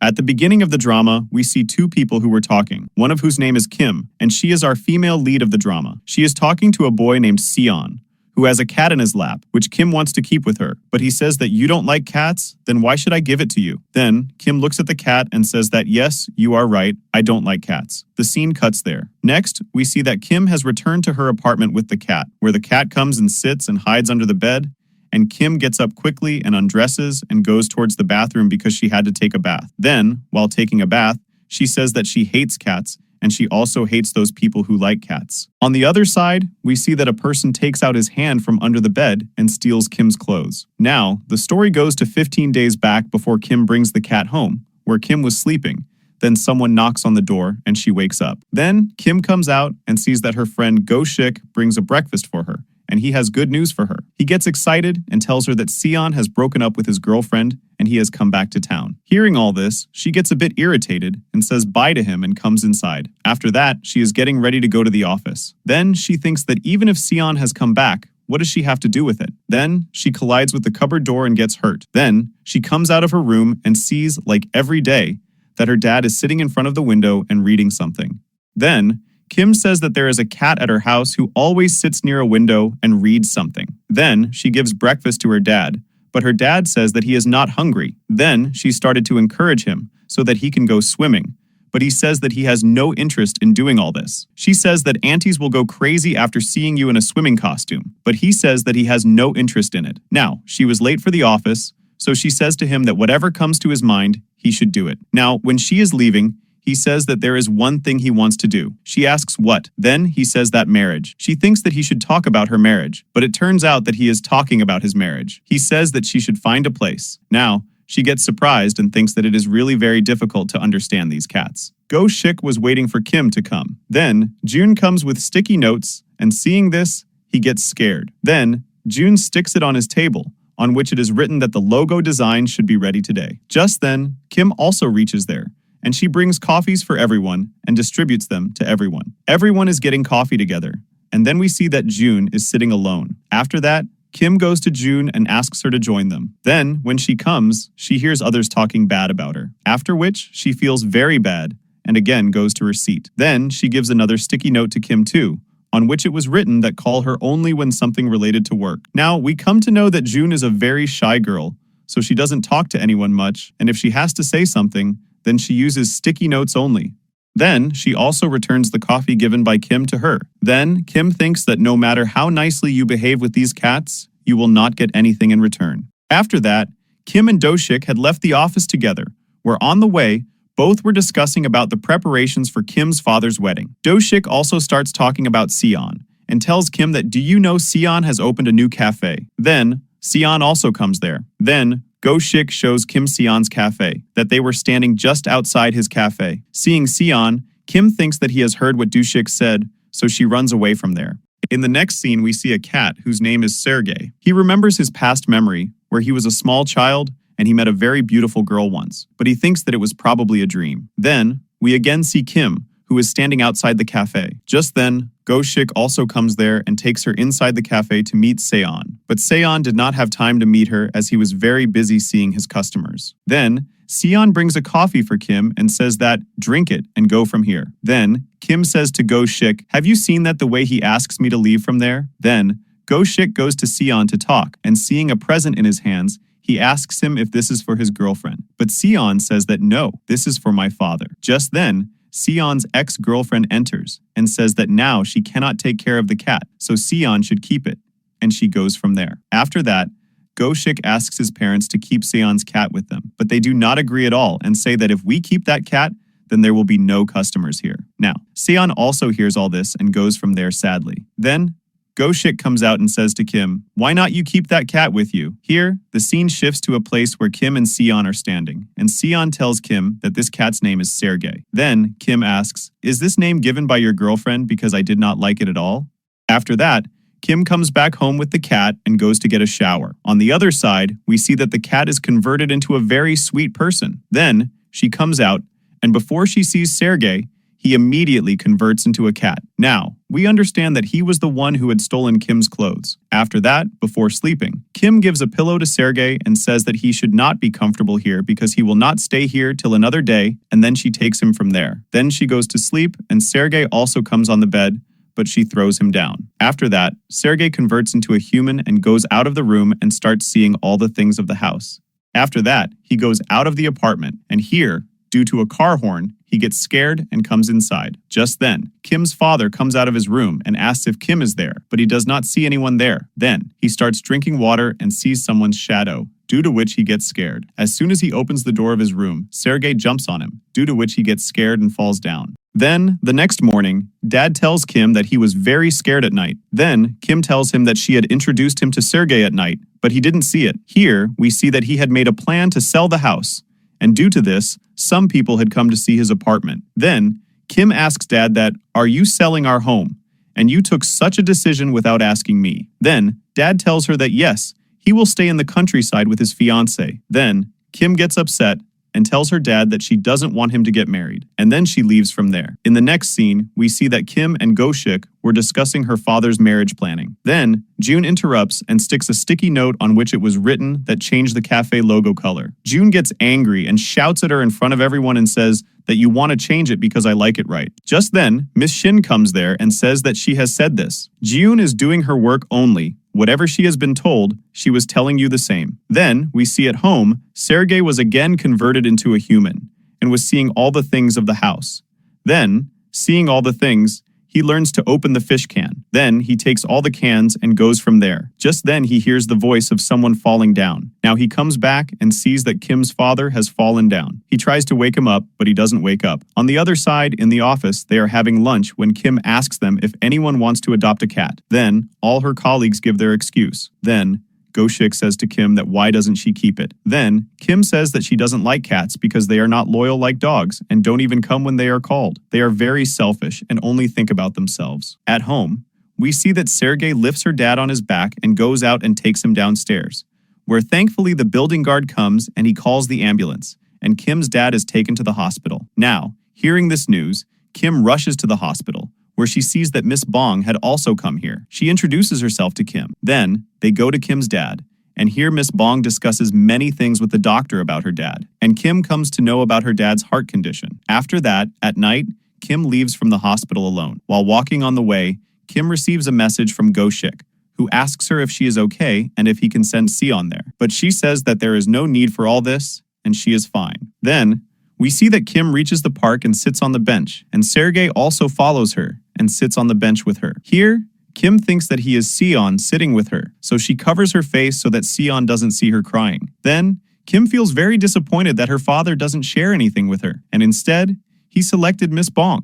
At the beginning of the drama, we see two people who were talking, one of whose name is Kim, and she is our female lead of the drama. She is talking to a boy named Sion, who has a cat in his lap, which Kim wants to keep with her. But he says that you don't like cats, then why should I give it to you? Then Kim looks at the cat and says that yes, you are right, I don't like cats. The scene cuts there. Next, we see that Kim has returned to her apartment with the cat, where the cat comes and sits and hides under the bed, and Kim gets up quickly and undresses and goes towards the bathroom because she had to take a bath. Then, while taking a bath, she says that she hates cats, and she also hates those people who like cats. On the other side, we see that a person takes out his hand from under the bed and steals Kim's clothes. Now, the story goes to 15 days back before Kim brings the cat home, where Kim was sleeping. Then someone knocks on the door and she wakes up. Then Kim comes out and sees that her friend Go Shik brings a breakfast for her, and he has good news for her. He gets excited and tells her that Sion has broken up with his girlfriend and he has come back to town. Hearing all this, she gets a bit irritated and says bye to him and comes inside. After that, she is getting ready to go to the office. Then she thinks that even if Sion has come back, what does she have to do with it? Then she collides with the cupboard door and gets hurt. Then she comes out of her room and sees, like every day, that her dad is sitting in front of the window and reading something. Then Kim says that there is a cat at her house who always sits near a window and reads something. Then she gives breakfast to her dad, but her dad says that he is not hungry. Then she started to encourage him so that he can go swimming, but he says that he has no interest in doing all this. She says that aunties will go crazy after seeing you in a swimming costume, but he says that he has no interest in it. Now, she was late for the office, so she says to him that whatever comes to his mind, he should do it. Now, when she is leaving, he says that there is one thing he wants to do. She asks what? Then he says that marriage. She thinks that he should talk about her marriage, but it turns out that he is talking about his marriage. He says that she should find a place. Now, she gets surprised and thinks that it is really very difficult to understand these cats. Go Shik was waiting for Kim to come. Then, June comes with sticky notes, and seeing this, he gets scared. Then, June sticks it on his table, on which it is written that the logo design should be ready today. Just then, Kim also reaches there, and she brings coffees for everyone and distributes them to everyone. Everyone is getting coffee together, and then we see that June is sitting alone. After that, Kim goes to June and asks her to join them. Then, when she comes, she hears others talking bad about her, after which she feels very bad and again goes to her seat. Then, she gives another sticky note to Kim too, on which it was written that call her only when something related to work. Now, we come to know that June is a very shy girl, so she doesn't talk to anyone much, and if she has to say something, then she uses sticky notes only. Then, she also returns the coffee given by Kim to her. Then, Kim thinks that no matter how nicely you behave with these cats, you will not get anything in return. After that, Kim and Doshik had left the office together, where on the way, both were discussing about the preparations for Kim's father's wedding. Doshik also starts talking about Sion, and tells Kim that do you know Sion has opened a new cafe? Then, Sion also comes there. Then, Go Shik shows Kim Sion's cafe, that they were standing just outside his cafe. Seeing Sion, Kim thinks that he has heard what Doshik said, so she runs away from there. In the next scene, we see a cat whose name is Sergey. He remembers his past memory, where he was a small child and he met a very beautiful girl once, but he thinks that it was probably a dream. Then, we again see Kim, who is standing outside the cafe. Just then, Go Shik also comes there and takes her inside the cafe to meet Seon. But Seon did not have time to meet her as he was very busy seeing his customers. Then, Seon brings a coffee for Kim and says that, drink it and go from here. Then, Kim says to Go Shik, have you seen that the way he asks me to leave from there? Then, Go Shik goes to Seon to talk, and seeing a present in his hands, he asks him if this is for his girlfriend. But Seon says that no, this is for my father. Just then, Seon's ex-girlfriend enters and says that now she cannot take care of the cat, so Seon should keep it, and she goes from there. After that, Go Shik asks his parents to keep Seon's cat with them, but they do not agree at all and say that if we keep that cat, then there will be no customers here. Now, Seon also hears all this and goes from there sadly. Then, Go Shik comes out and says to Kim, why not you keep that cat with you? Here, the scene shifts to a place where Kim and Seon are standing, and Seon tells Kim that this cat's name is Sergey. Then, Kim asks, is this name given by your girlfriend because I did not like it at all? After that, Kim comes back home with the cat and goes to get a shower. On the other side, we see that the cat is converted into a very sweet person. Then, she comes out, and before she sees Sergey, he immediately converts into a cat. Now, we understand that he was the one who had stolen Kim's clothes. After that, before sleeping, Kim gives a pillow to Sergey and says that he should not be comfortable here because he will not stay here till another day, and then she takes him from there. Then she goes to sleep, and Sergey also comes on the bed, but she throws him down. After that, Sergey converts into a human and goes out of the room and starts seeing all the things of the house. After that, he goes out of the apartment, and here, due to a car horn, he gets scared and comes inside. Just then, Kim's father comes out of his room and asks if Kim is there, but he does not see anyone there. Then, he starts drinking water and sees someone's shadow, due to which he gets scared. As soon as he opens the door of his room, Sergey jumps on him, due to which he gets scared and falls down. Then, the next morning, Dad tells Kim that he was very scared at night. Then, Kim tells him that she had introduced him to Sergey at night, but he didn't see it. Here, we see that he had made a plan to sell the house, and due to this, some people had come to see his apartment. Then, Kim asks Dad that, "Are you selling our home? And you took such a decision without asking me." Then, Dad tells her that yes, he will stay in the countryside with his fiancée. Then, Kim gets upset and tells her dad that she doesn't want him to get married, and then she leaves from there. In the next scene, we see that Kim and Goshik were discussing her father's marriage planning. Then, June interrupts and sticks a sticky note on which it was written that changed the cafe logo color. June gets angry and shouts at her in front of everyone and says that you want to change it because I like it right. Just then, Miss Shin comes there and says that she has said this. June is doing her work only. Whatever she has been told, she was telling you the same. Then, we see at home, Sergey was again converted into a human and was seeing all the things of the house. Then, seeing all the things, he learns to open the fish can. Then, he takes all the cans and goes from there. Just then, he hears the voice of someone falling down. Now, he comes back and sees that Kim's father has fallen down. He tries to wake him up, but he doesn't wake up. On the other side, in the office, they are having lunch when Kim asks them if anyone wants to adopt a cat. Then, all her colleagues give their excuse. Then, Goshik says to Kim that why doesn't she keep it? Then, Kim says that she doesn't like cats because they are not loyal like dogs and don't even come when they are called. They are very selfish and only think about themselves. At home, we see that Sergey lifts her dad on his back and goes out and takes him downstairs, where thankfully the building guard comes and he calls the ambulance, and Kim's dad is taken to the hospital. Now, hearing this news, Kim rushes to the hospital, where she sees that Miss Bong had also come here. She introduces herself to Kim. Then, they go to Kim's dad, and here Miss Bong discusses many things with the doctor about her dad, and Kim comes to know about her dad's heart condition. After that, at night, Kim leaves from the hospital alone. While walking on the way, Kim receives a message from Goshik, who asks her if she is okay and if he can send Sion there. But she says that there is no need for all this, and she is fine. Then, we see that Kim reaches the park and sits on the bench, and Sergey also follows her and sits on the bench with her. Here, Kim thinks that he is Sion sitting with her, so she covers her face so that Sion doesn't see her crying. Then, Kim feels very disappointed that her father doesn't share anything with her, and instead, he selected Miss Bong,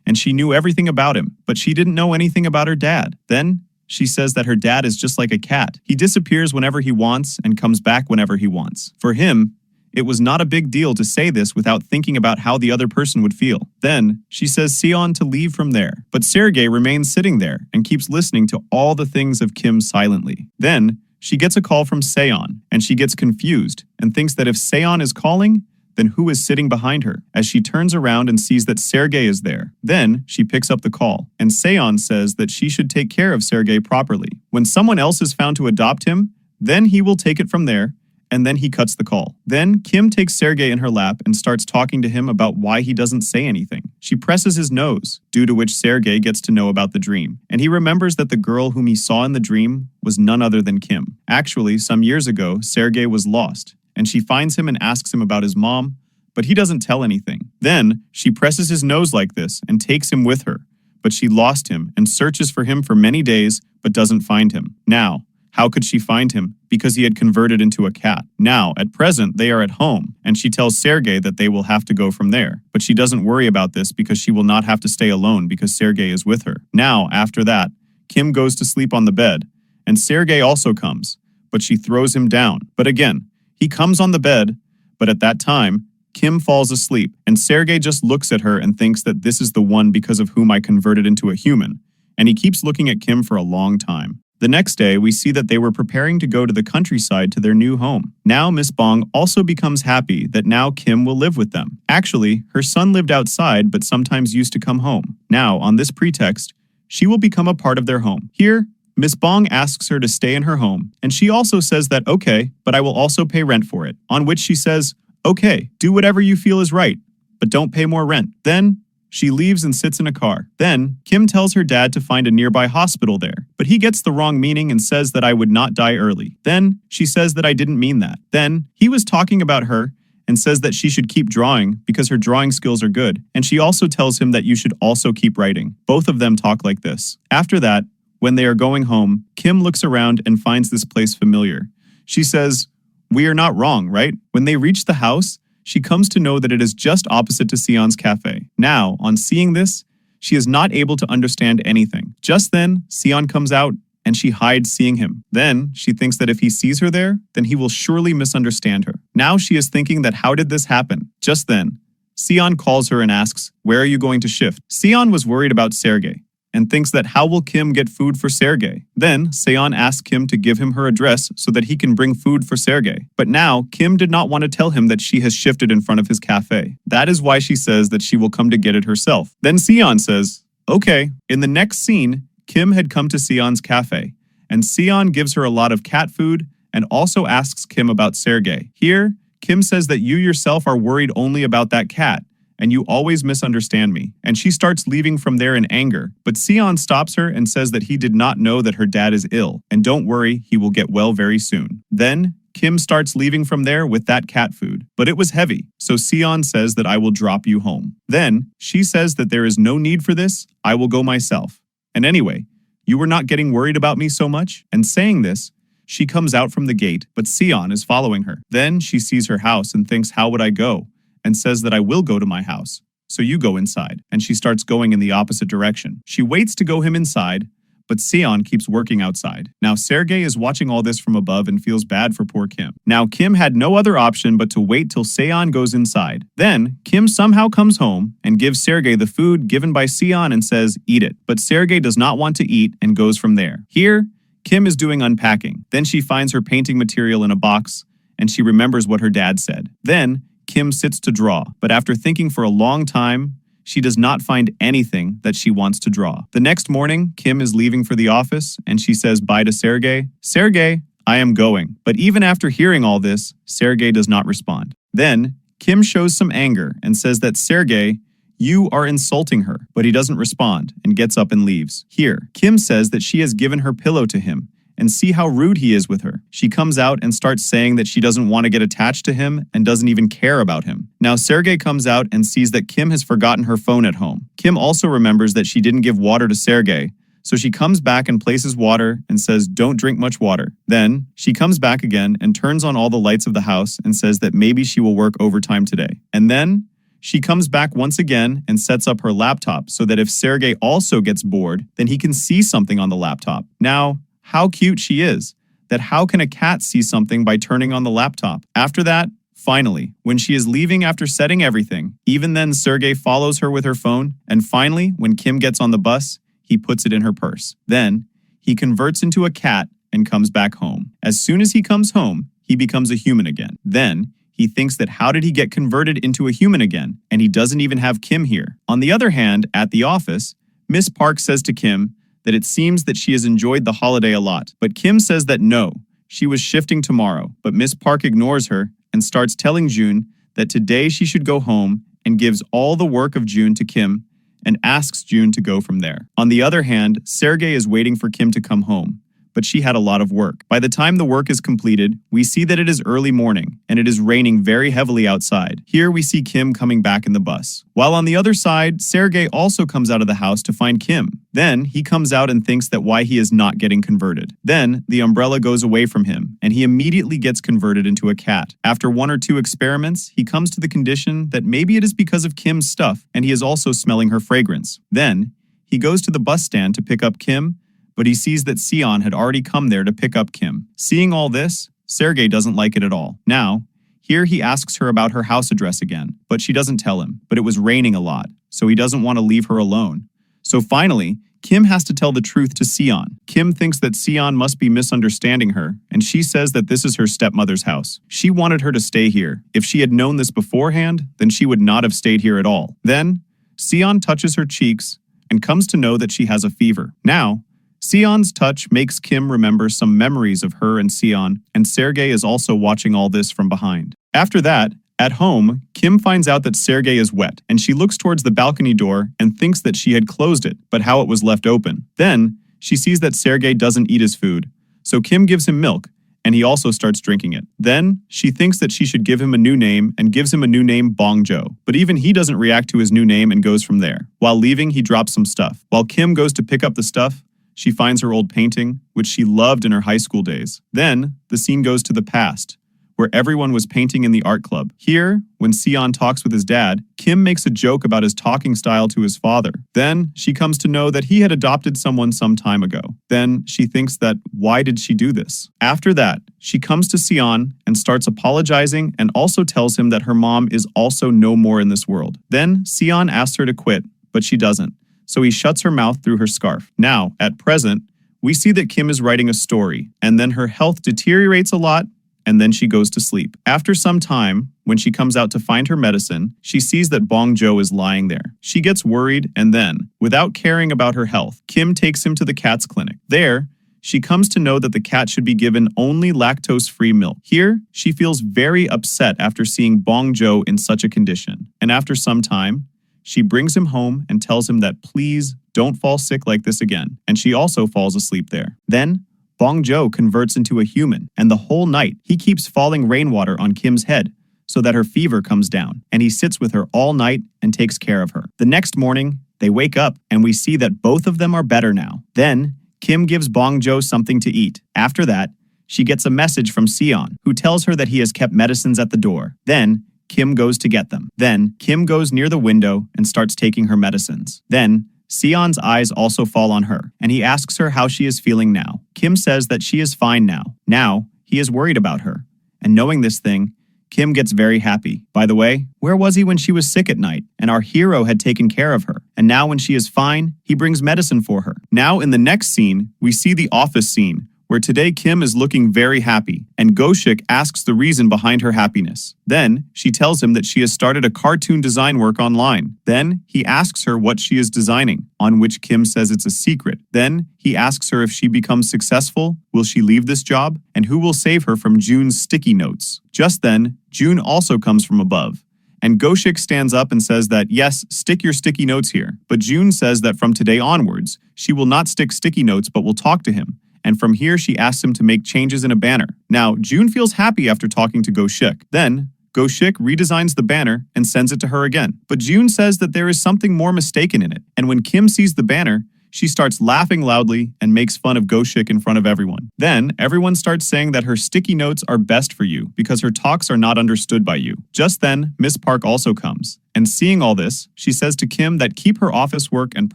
and she knew everything about him, but she didn't know anything about her dad. Then, she says that her dad is just like a cat. He disappears whenever he wants and comes back whenever he wants. For him, it was not a big deal to say this without thinking about how the other person would feel. Then, she says Sion to leave from there, but Sergey remains sitting there and keeps listening to all the things of Kim silently. Then, she gets a call from Seon, and she gets confused and thinks that if Seon is calling, then who is sitting behind her? As she turns around and sees that Sergey is there. Then, she picks up the call, and Seon says that she should take care of Sergey properly. When someone else is found to adopt him, then he will take it from there, and then he cuts the call. Then, Kim takes Sergey in her lap and starts talking to him about why he doesn't say anything. She presses his nose, due to which Sergey gets to know about the dream, and he remembers that the girl whom he saw in the dream was none other than Kim. Actually, some years ago, Sergey was lost, and she finds him and asks him about his mom, but he doesn't tell anything. Then, she presses his nose like this and takes him with her, but she lost him and searches for him for many days, but doesn't find him. Now, how could she find him? Because he had converted into a cat. Now, at present, they are at home, and she tells Sergey that they will have to go from there. But she doesn't worry about this because she will not have to stay alone because Sergey is with her. Now, after that, Kim goes to sleep on the bed, and Sergey also comes, but she throws him down. But again, he comes on the bed, but at that time, Kim falls asleep, and Sergey just looks at her and thinks that this is the one because of whom I converted into a human, and he keeps looking at Kim for a long time. The next day, we see that they were preparing to go to the countryside to their new home. Now, Miss Bong also becomes happy that now Kim will live with them. Actually, her son lived outside but sometimes used to come home. Now, on this pretext, she will become a part of their home. Here, Miss Bong asks her to stay in her home, and she also says that okay, but I will also pay rent for it, on which she says, okay, do whatever you feel is right, but don't pay more rent. Then, she leaves and sits in a car. Then, Kim tells her dad to find a nearby hospital there, but he gets the wrong meaning and says that I would not die early. Then, she says that I didn't mean that. Then, he was talking about her and says that she should keep drawing because her drawing skills are good, and she also tells him that you should also keep writing. Both of them talk like this. After that, when they are going home, Kim looks around and finds this place familiar. She says, we are not wrong, right? When they reach the house, she comes to know that it is just opposite to Sion's cafe. Now, on seeing this, she is not able to understand anything. Just then, Sion comes out and she hides seeing him. Then, she thinks that if he sees her there, then he will surely misunderstand her. Now she is thinking that how did this happen? Just then, Sion calls her and asks, where are you going to shift? Sion was worried about Sergey and thinks that how will Kim get food for Sergey? Then, Sion asks Kim to give him her address so that he can bring food for Sergey. But now, Kim did not want to tell him that she has shifted in front of his cafe. That is why she says that she will come to get it herself. Then Sion says, okay. In the next scene, Kim had come to Sion's cafe, and Sion gives her a lot of cat food and also asks Kim about Sergey. Here, Kim says that you yourself are worried only about that cat, and you always misunderstand me. And she starts leaving from there in anger. But Sion stops her and says that he did not know that her dad is ill. And don't worry, he will get well very soon. Then, Kim starts leaving from there with that cat food. But it was heavy, so Sion says that I will drop you home. Then, she says that there is no need for this, I will go myself. And anyway, you were not getting worried about me so much? And saying this, she comes out from the gate, but Sion is following her. Then, she sees her house and thinks, how would I go? And says that I will go to my house. So you go inside. And she starts going in the opposite direction. She waits to go him inside, but Sion keeps working outside. Now Sergey is watching all this from above and feels bad for poor Kim. Now Kim had no other option but to wait till Sion goes inside. Then Kim somehow comes home and gives Sergey the food given by Sion and says, eat it. But Sergey does not want to eat and goes from there. Here, Kim is doing unpacking. Then she finds her painting material in a box and she remembers what her dad said. Then Kim sits to draw, but after thinking for a long time, she does not find anything that she wants to draw. The next morning, Kim is leaving for the office, and she says bye to Sergey. Sergey, I am going. But even after hearing all this, Sergey does not respond. Then, Kim shows some anger and says that Sergey, you are insulting her, but he doesn't respond and gets up and leaves. Here, Kim says that she has given her pillow to him, and see how rude he is with her. She comes out and starts saying that she doesn't want to get attached to him and doesn't even care about him. Now Sergey comes out and sees that Kim has forgotten her phone at home. Kim also remembers that she didn't give water to Sergey, so she comes back and places water and says, don't drink much water. Then she comes back again and turns on all the lights of the house and says that maybe she will work overtime today. And then she comes back once again and sets up her laptop so that if Sergey also gets bored, then he can see something on the laptop. Now, how cute she is, that how can a cat see something by turning on the laptop? After that, finally, when she is leaving after setting everything, even then Sergey follows her with her phone, and finally, when Kim gets on the bus, he puts it in her purse. Then, he converts into a cat and comes back home. As soon as he comes home, he becomes a human again. Then, he thinks that how did he get converted into a human again, and he doesn't even have Kim here. On the other hand, at the office, Miss Park says to Kim that it seems that she has enjoyed the holiday a lot. But Kim says that no, she was shifting tomorrow. But Miss Park ignores her and starts telling June that today she should go home and gives all the work of June to Kim and asks June to go from there. On the other hand, Sergey is waiting for Kim to come home, but she had a lot of work. By the time the work is completed, we see that it is early morning and it is raining very heavily outside. Here we see Kim coming back in the bus. While on the other side, Sergey also comes out of the house to find Kim. Then he comes out and thinks that why he is not getting converted. Then the umbrella goes away from him and he immediately gets converted into a cat. After 1 or 2 experiments, he comes to the condition that maybe it is because of Kim's stuff and he is also smelling her fragrance. Then he goes to the bus stand to pick up Kim, but he sees that Sion had already come there to pick up Kim. Seeing all this, Sergey doesn't like it at all. Now, here he asks her about her house address again, but she doesn't tell him. But it was raining a lot, so he doesn't want to leave her alone. So finally, Kim has to tell the truth to Sion. Kim thinks that Sion must be misunderstanding her, and she says that this is her stepmother's house. She wanted her to stay here. If she had known this beforehand, then she would not have stayed here at all. Then, Sion touches her cheeks and comes to know that she has a fever. Now, Sion's touch makes Kim remember some memories of her and Sion, and Sergey is also watching all this from behind. After that, at home, Kim finds out that Sergey is wet, and she looks towards the balcony door and thinks that she had closed it, but how it was left open. Then, she sees that Sergey doesn't eat his food, so Kim gives him milk, and he also starts drinking it. Then, she thinks that she should give him a new name and gives him a new name, Bong Jo. But even he doesn't react to his new name and goes from there. While leaving, he drops some stuff. While Kim goes to pick up the stuff, she finds her old painting, which she loved in her high school days. Then, the scene goes to the past, where everyone was painting in the art club. Here, when Sion talks with his dad, Kim makes a joke about his talking style to his father. Then, she comes to know that he had adopted someone some time ago. Then, she thinks that why did she do this? After that, she comes to Sion and starts apologizing and also tells him that her mom is also no more in this world. Then, Sion asks her to quit, but she doesn't. So he shuts her mouth through her scarf. Now, at present, we see that Kim is writing a story, and then her health deteriorates a lot, and then she goes to sleep. After some time, when she comes out to find her medicine, she sees that Bong Jo is lying there. She gets worried, and then, without caring about her health, Kim takes him to the cat's clinic. There, she comes to know that the cat should be given only lactose-free milk. Here, she feels very upset after seeing Bong Jo in such a condition. And after some time, she brings him home and tells him that please don't fall sick like this again, and she also falls asleep there. Then, Bong Jo converts into a human, and the whole night, he keeps falling rainwater on Kim's head so that her fever comes down, and he sits with her all night and takes care of her. The next morning, they wake up, and we see that both of them are better now. Then, Kim gives Bong Jo something to eat. After that, she gets a message from Sion, who tells her that he has kept medicines at the door. Then, Kim goes to get them. Then, Kim goes near the window and starts taking her medicines. Then, Sion's eyes also fall on her, and he asks her how she is feeling now. Kim says that she is fine now. Now, he is worried about her. And knowing this thing, Kim gets very happy. By the way, where was he when she was sick at night? And our hero had taken care of her. And now when she is fine, he brings medicine for her. Now in the next scene, we see the office scene, where today Kim is looking very happy, and Goshik asks the reason behind her happiness. Then, she tells him that she has started a cartoon design work online. Then, he asks her what she is designing, on which Kim says it's a secret. Then, he asks her if she becomes successful, will she leave this job, and who will save her from June's sticky notes. Just then, June also comes from above. And Goshik stands up and says that, yes, stick your sticky notes here. But June says that from today onwards, she will not stick sticky notes but will talk to him. And from here, she asks him to make changes in a banner. Now, June feels happy after talking to Goshik. Then, Goshik redesigns the banner and sends it to her again. But June says that there is something more mistaken in it. And when Kim sees the banner, she starts laughing loudly and makes fun of Goshik in front of everyone. Then, everyone starts saying that her sticky notes are best for you because her talks are not understood by you. Just then, Miss Park also comes. And seeing all this, she says to Kim that keep her office work and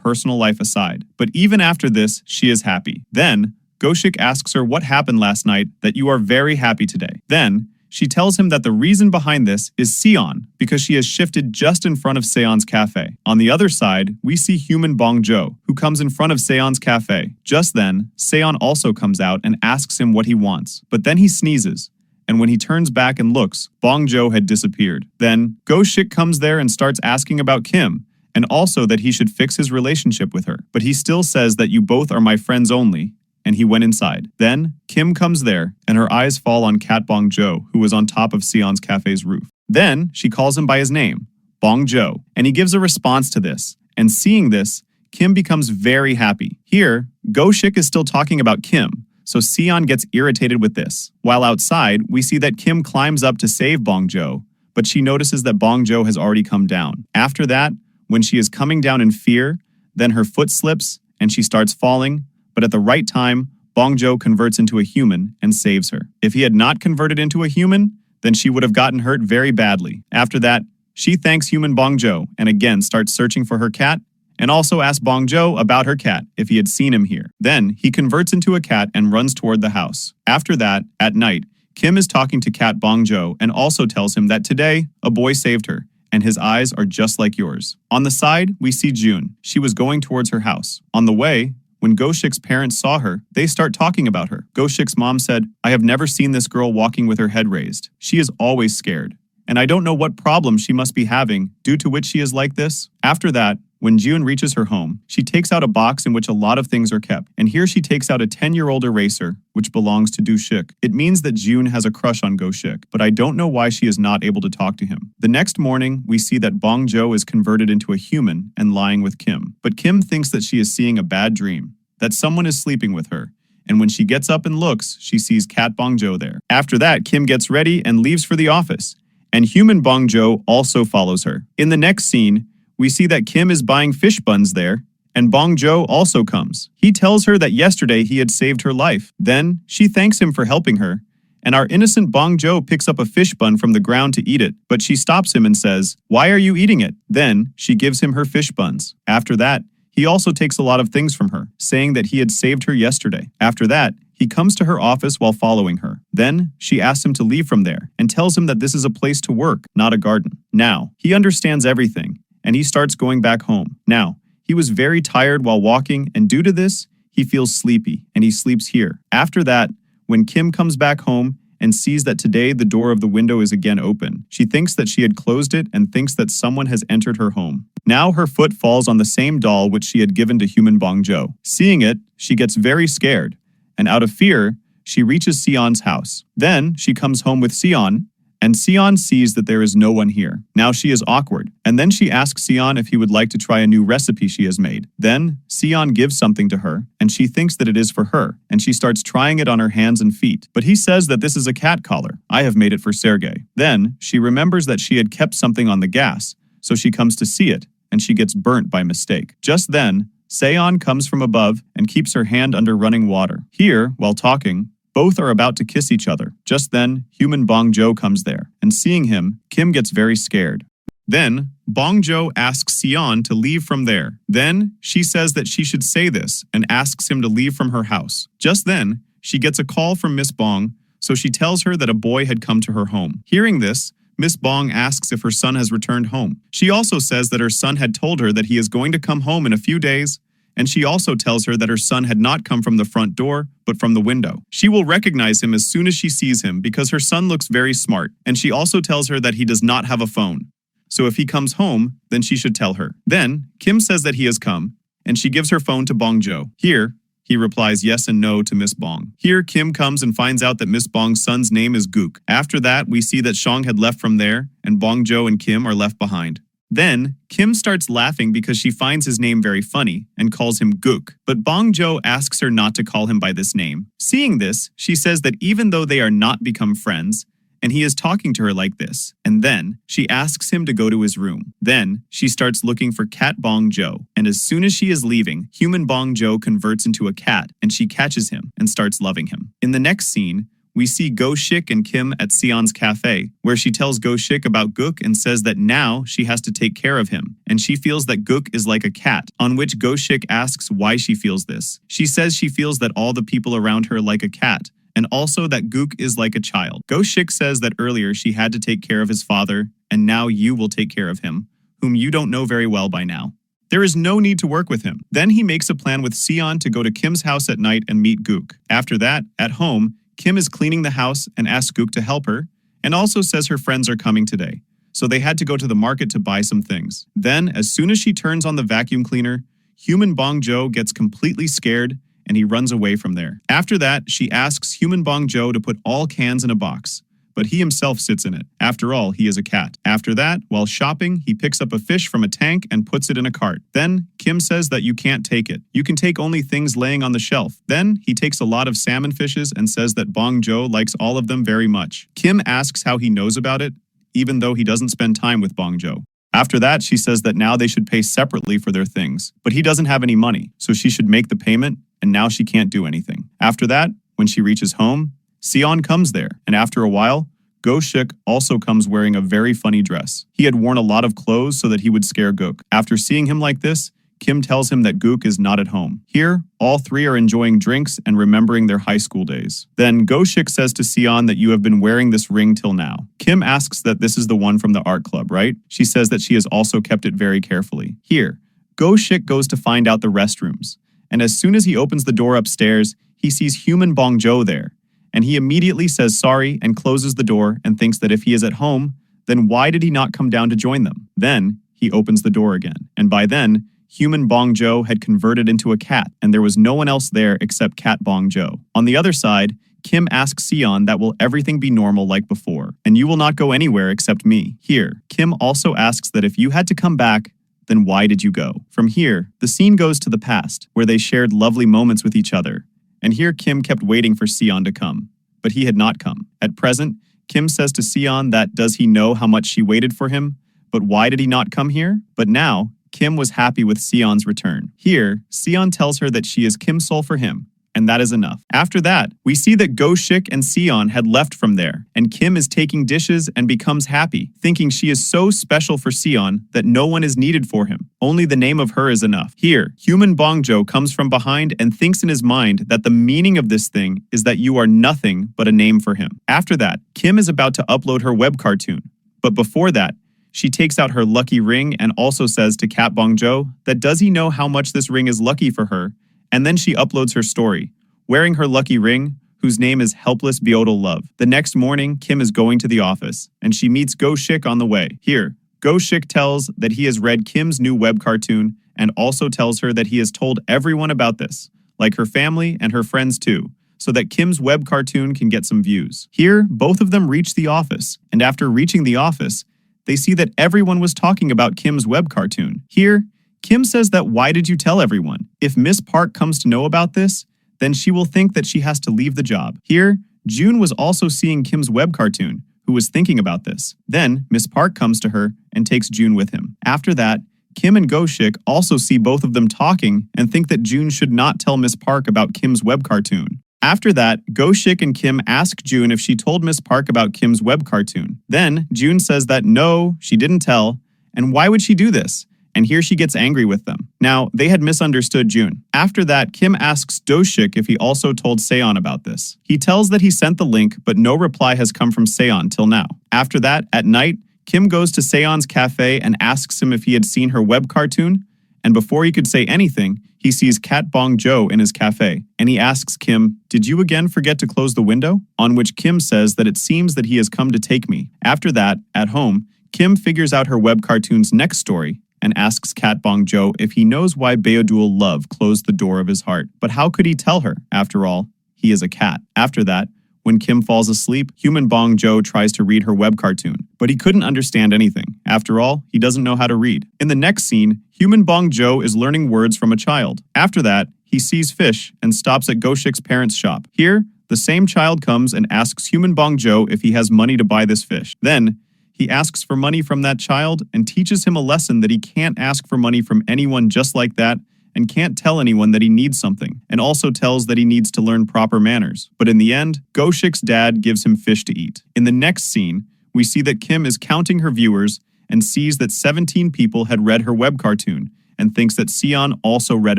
personal life aside. But even after this, she is happy. Then, Goshik asks her what happened last night, that you are very happy today. Then, she tells him that the reason behind this is Sion, because she has shifted just in front of Seon's cafe. On the other side, we see human Bong Jo, who comes in front of Seon's cafe. Just then, Seon also comes out and asks him what he wants. But then he sneezes, and when he turns back and looks, Bong Jo had disappeared. Then, Goshik comes there and starts asking about Kim, and also that he should fix his relationship with her. But he still says that you both are my friends only, and he went inside. Then, Kim comes there, and her eyes fall on Cat Bong Jo, who was on top of Sion's cafe's roof. Then, she calls him by his name, Bong Jo, and he gives a response to this. And seeing this, Kim becomes very happy. Here, Goshik is still talking about Kim, so Sion gets irritated with this. While outside, we see that Kim climbs up to save Bong Jo, but she notices that Bong Jo has already come down. After that, when she is coming down in fear, then her foot slips, and she starts falling, but at the right time, Bong Jo converts into a human and saves her. If he had not converted into a human, then she would have gotten hurt very badly. After that, she thanks human Bong Jo and again starts searching for her cat and also asks Bong Jo about her cat if he had seen him here. Then, he converts into a cat and runs toward the house. After that, at night, Kim is talking to Cat Bong Jo and also tells him that today, a boy saved her, and his eyes are just like yours. On the side, we see June. She was going towards her house. On the way, when Goshik's parents saw her, they start talking about her. Goshik's mom said, I have never seen this girl walking with her head raised. She is always scared. And I don't know what problem she must be having, due to which she is like this. After that, When June reaches her home, she takes out a box in which a lot of things are kept, and here she takes out a 10-year-old eraser, which belongs to Do-shik. It means that June has a crush on Go-shik, but I don't know why she is not able to talk to him. The next morning, we see that Bong-jo is converted into a human and lying with Kim. But Kim thinks that she is seeing a bad dream, that someone is sleeping with her, and when she gets up and looks, she sees Cat Bong-jo there. After that, Kim gets ready and leaves for the office, and human Bong-jo also follows her. In the next scene, we see that Kim is buying fish buns there, and Bong-jo also comes. He tells her that yesterday he had saved her life. Then, she thanks him for helping her, and our innocent Bong-jo picks up a fish bun from the ground to eat it, but she stops him and says, "Why are you eating it?" Then, she gives him her fish buns. After that, he also takes a lot of things from her, saying that he had saved her yesterday. After that, he comes to her office while following her. Then, she asks him to leave from there, and tells him that this is a place to work, not a garden. Now, he understands everything, and he starts going back home. Now, he was very tired while walking, and due to this, he feels sleepy, and he sleeps here. After that, when Kim comes back home and sees that today the door of the window is again open, she thinks that she had closed it and thinks that someone has entered her home. Now her foot falls on the same doll which she had given to human Bong-jo. Seeing it, she gets very scared, and out of fear, she reaches Sion's house. Then she comes home with Sion, and Sion sees that there is no one here. Now she is awkward, and then she asks Sion if he would like to try a new recipe she has made. Then Sion gives something to her, and she thinks that it is for her, and she starts trying it on her hands and feet. But he says that this is a cat collar. I have made it for Sergey. Then she remembers that she had kept something on the gas, so she comes to see it, and she gets burnt by mistake. Just then, Seon comes from above and keeps her hand under running water. Here, while talking, both are about to kiss each other. Just then, human Bong-jo comes there, and seeing him, Kim gets very scared. Then, Bong-jo asks Sion to leave from there. Then, she says that she should say this and asks him to leave from her house. Just then, she gets a call from Miss Bong, so she tells her that a boy had come to her home. Hearing this, Miss Bong asks if her son has returned home. She also says that her son had told her that he is going to come home in a few days, and she also tells her that her son had not come from the front door, but from the window. She will recognize him as soon as she sees him because her son looks very smart, and she also tells her that he does not have a phone. So if he comes home, then she should tell her. Then, Kim says that he has come, and she gives her phone to Bong-jo. Here, he replies yes and no to Miss Bong. Here, Kim comes and finds out that Miss Bong's son's name is Gook. After that, we see that Shong had left from there, and Bong-jo and Kim are left behind. Then, Kim starts laughing because she finds his name very funny and calls him Gook, but Bong-jo asks her not to call him by this name. Seeing this, she says that even though they are not become friends, and he is talking to her like this, and then she asks him to go to his room. Then, she starts looking for Cat Bong-jo, and as soon as she is leaving, human Bong-jo converts into a cat, and she catches him and starts loving him. In the next scene, we see Go-shik and Kim at Sion's cafe, where she tells Go-shik about Gook and says that now she has to take care of him, and she feels that Gook is like a cat, on which Go-shik asks why she feels this. She says she feels that all the people around her like a cat, and also that Gook is like a child. Go-shik says that earlier she had to take care of his father, and now you will take care of him, whom you don't know very well by now. There is no need to work with him. Then he makes a plan with Sion to go to Kim's house at night and meet Gook. After that, at home, Kim is cleaning the house and asks Gook to help her, and also says her friends are coming today, so they had to go to the market to buy some things. Then, as soon as she turns on the vacuum cleaner, human Bong-jo gets completely scared, and he runs away from there. After that, she asks human Bong-jo to put all cans in a box, but he himself sits in it. After all, he is a cat. After that, while shopping, he picks up a fish from a tank and puts it in a cart. Then, Kim says that you can't take it. You can take only things laying on the shelf. Then, he takes a lot of salmon fishes and says that Bong-jo likes all of them very much. Kim asks how he knows about it, even though he doesn't spend time with Bong-jo. After that, she says that now they should pay separately for their things, but he doesn't have any money, so she should make the payment, and now she can't do anything. After that, when she reaches home, Sion comes there, and after a while, Go-shik also comes wearing a very funny dress. He had worn a lot of clothes so that he would scare Gook. After seeing him like this, Kim tells him that Gook is not at home. Here, all three are enjoying drinks and remembering their high school days. Then Go-shik says to Sion that you have been wearing this ring till now. Kim asks that this is the one from the art club, right? She says that she has also kept it very carefully. Here, Go-shik goes to find out the restrooms, and as soon as he opens the door upstairs, he sees human Bong-jo there, and he immediately says sorry and closes the door and thinks that if he is at home, then why did he not come down to join them? Then, he opens the door again. And by then, human Bong Jo had converted into a cat, and there was no one else there except cat Bong Jo. On the other side, Kim asks Seon that will everything be normal like before, and you will not go anywhere except me. Here, Kim also asks that if you had to come back, then why did you go? From here, the scene goes to the past, where they shared lovely moments with each other. And here Kim kept waiting for Seon to come, but he had not come. At present, Kim says to Seon that does he know how much she waited for him, but why did he not come here? But now, Kim was happy with Seon's return. Here, Seon tells her that she is Kim's soul for him, and that is enough. After that, we see that Go-shik and Seon had left from there, and Kim is taking dishes and becomes happy, thinking she is so special for Seon that no one is needed for him. Only the name of her is enough. Here, human Bong Jo comes from behind and thinks in his mind that the meaning of this thing is that you are nothing but a name for him. After that, Kim is about to upload her web cartoon, but before that, she takes out her lucky ring and also says to Cat Bong Jo that does he know how much this ring is lucky for her, and then she uploads her story, wearing her lucky ring, whose name is Helpless Beodal Love. The next morning, Kim is going to the office, and she meets Go-shik on the way. Here, Go-shik tells that he has read Kim's new web cartoon and also tells her that he has told everyone about this, like her family and her friends too, so that Kim's web cartoon can get some views. Here, both of them reach the office, and after reaching the office, they see that everyone was talking about Kim's web cartoon. Here, Kim says that why did you tell everyone? If Miss Park comes to know about this, then she will think that she has to leave the job. Here, June was also seeing Kim's web cartoon, who was thinking about this. Then, Miss Park comes to her and takes June with him. After that, Kim and Go-shik also see both of them talking and think that June should not tell Miss Park about Kim's web cartoon. After that, Go-shik and Kim ask June if she told Miss Park about Kim's web cartoon. Then, June says that no, she didn't tell, and why would she do this? And here she gets angry with them. Now, they had misunderstood June. After that, Kim asks Do-shik if he also told Seon about this. He tells that he sent the link, but no reply has come from Seon till now. After that, at night, Kim goes to Seon's cafe and asks him if he had seen her web cartoon, and before he could say anything, he sees Cat Bong Jo in his cafe, and he asks Kim, "Did you again forget to close the window?" On which Kim says that it seems that he has come to take me. After that, at home, Kim figures out her web cartoon's next story and asks Cat Bong Jo if he knows why Beodul Love closed the door of his heart. But how could he tell her? After all, he is a cat. After that, when Kim falls asleep, human Bong Jo tries to read her web cartoon, but he couldn't understand anything. After all, he doesn't know how to read. In the next scene, human Bong Jo is learning words from a child. After that, he sees fish and stops at Go-shik's parents' shop. Here, the same child comes and asks human Bong Jo if he has money to buy this fish. Then, he asks for money from that child and teaches him a lesson that he can't ask for money from anyone just like that and can't tell anyone that he needs something, and also tells that he needs to learn proper manners. But in the end, Go-shik's dad gives him fish to eat. In the next scene, we see that Kim is counting her viewers and sees that 17 people had read her web cartoon and thinks that Seon also read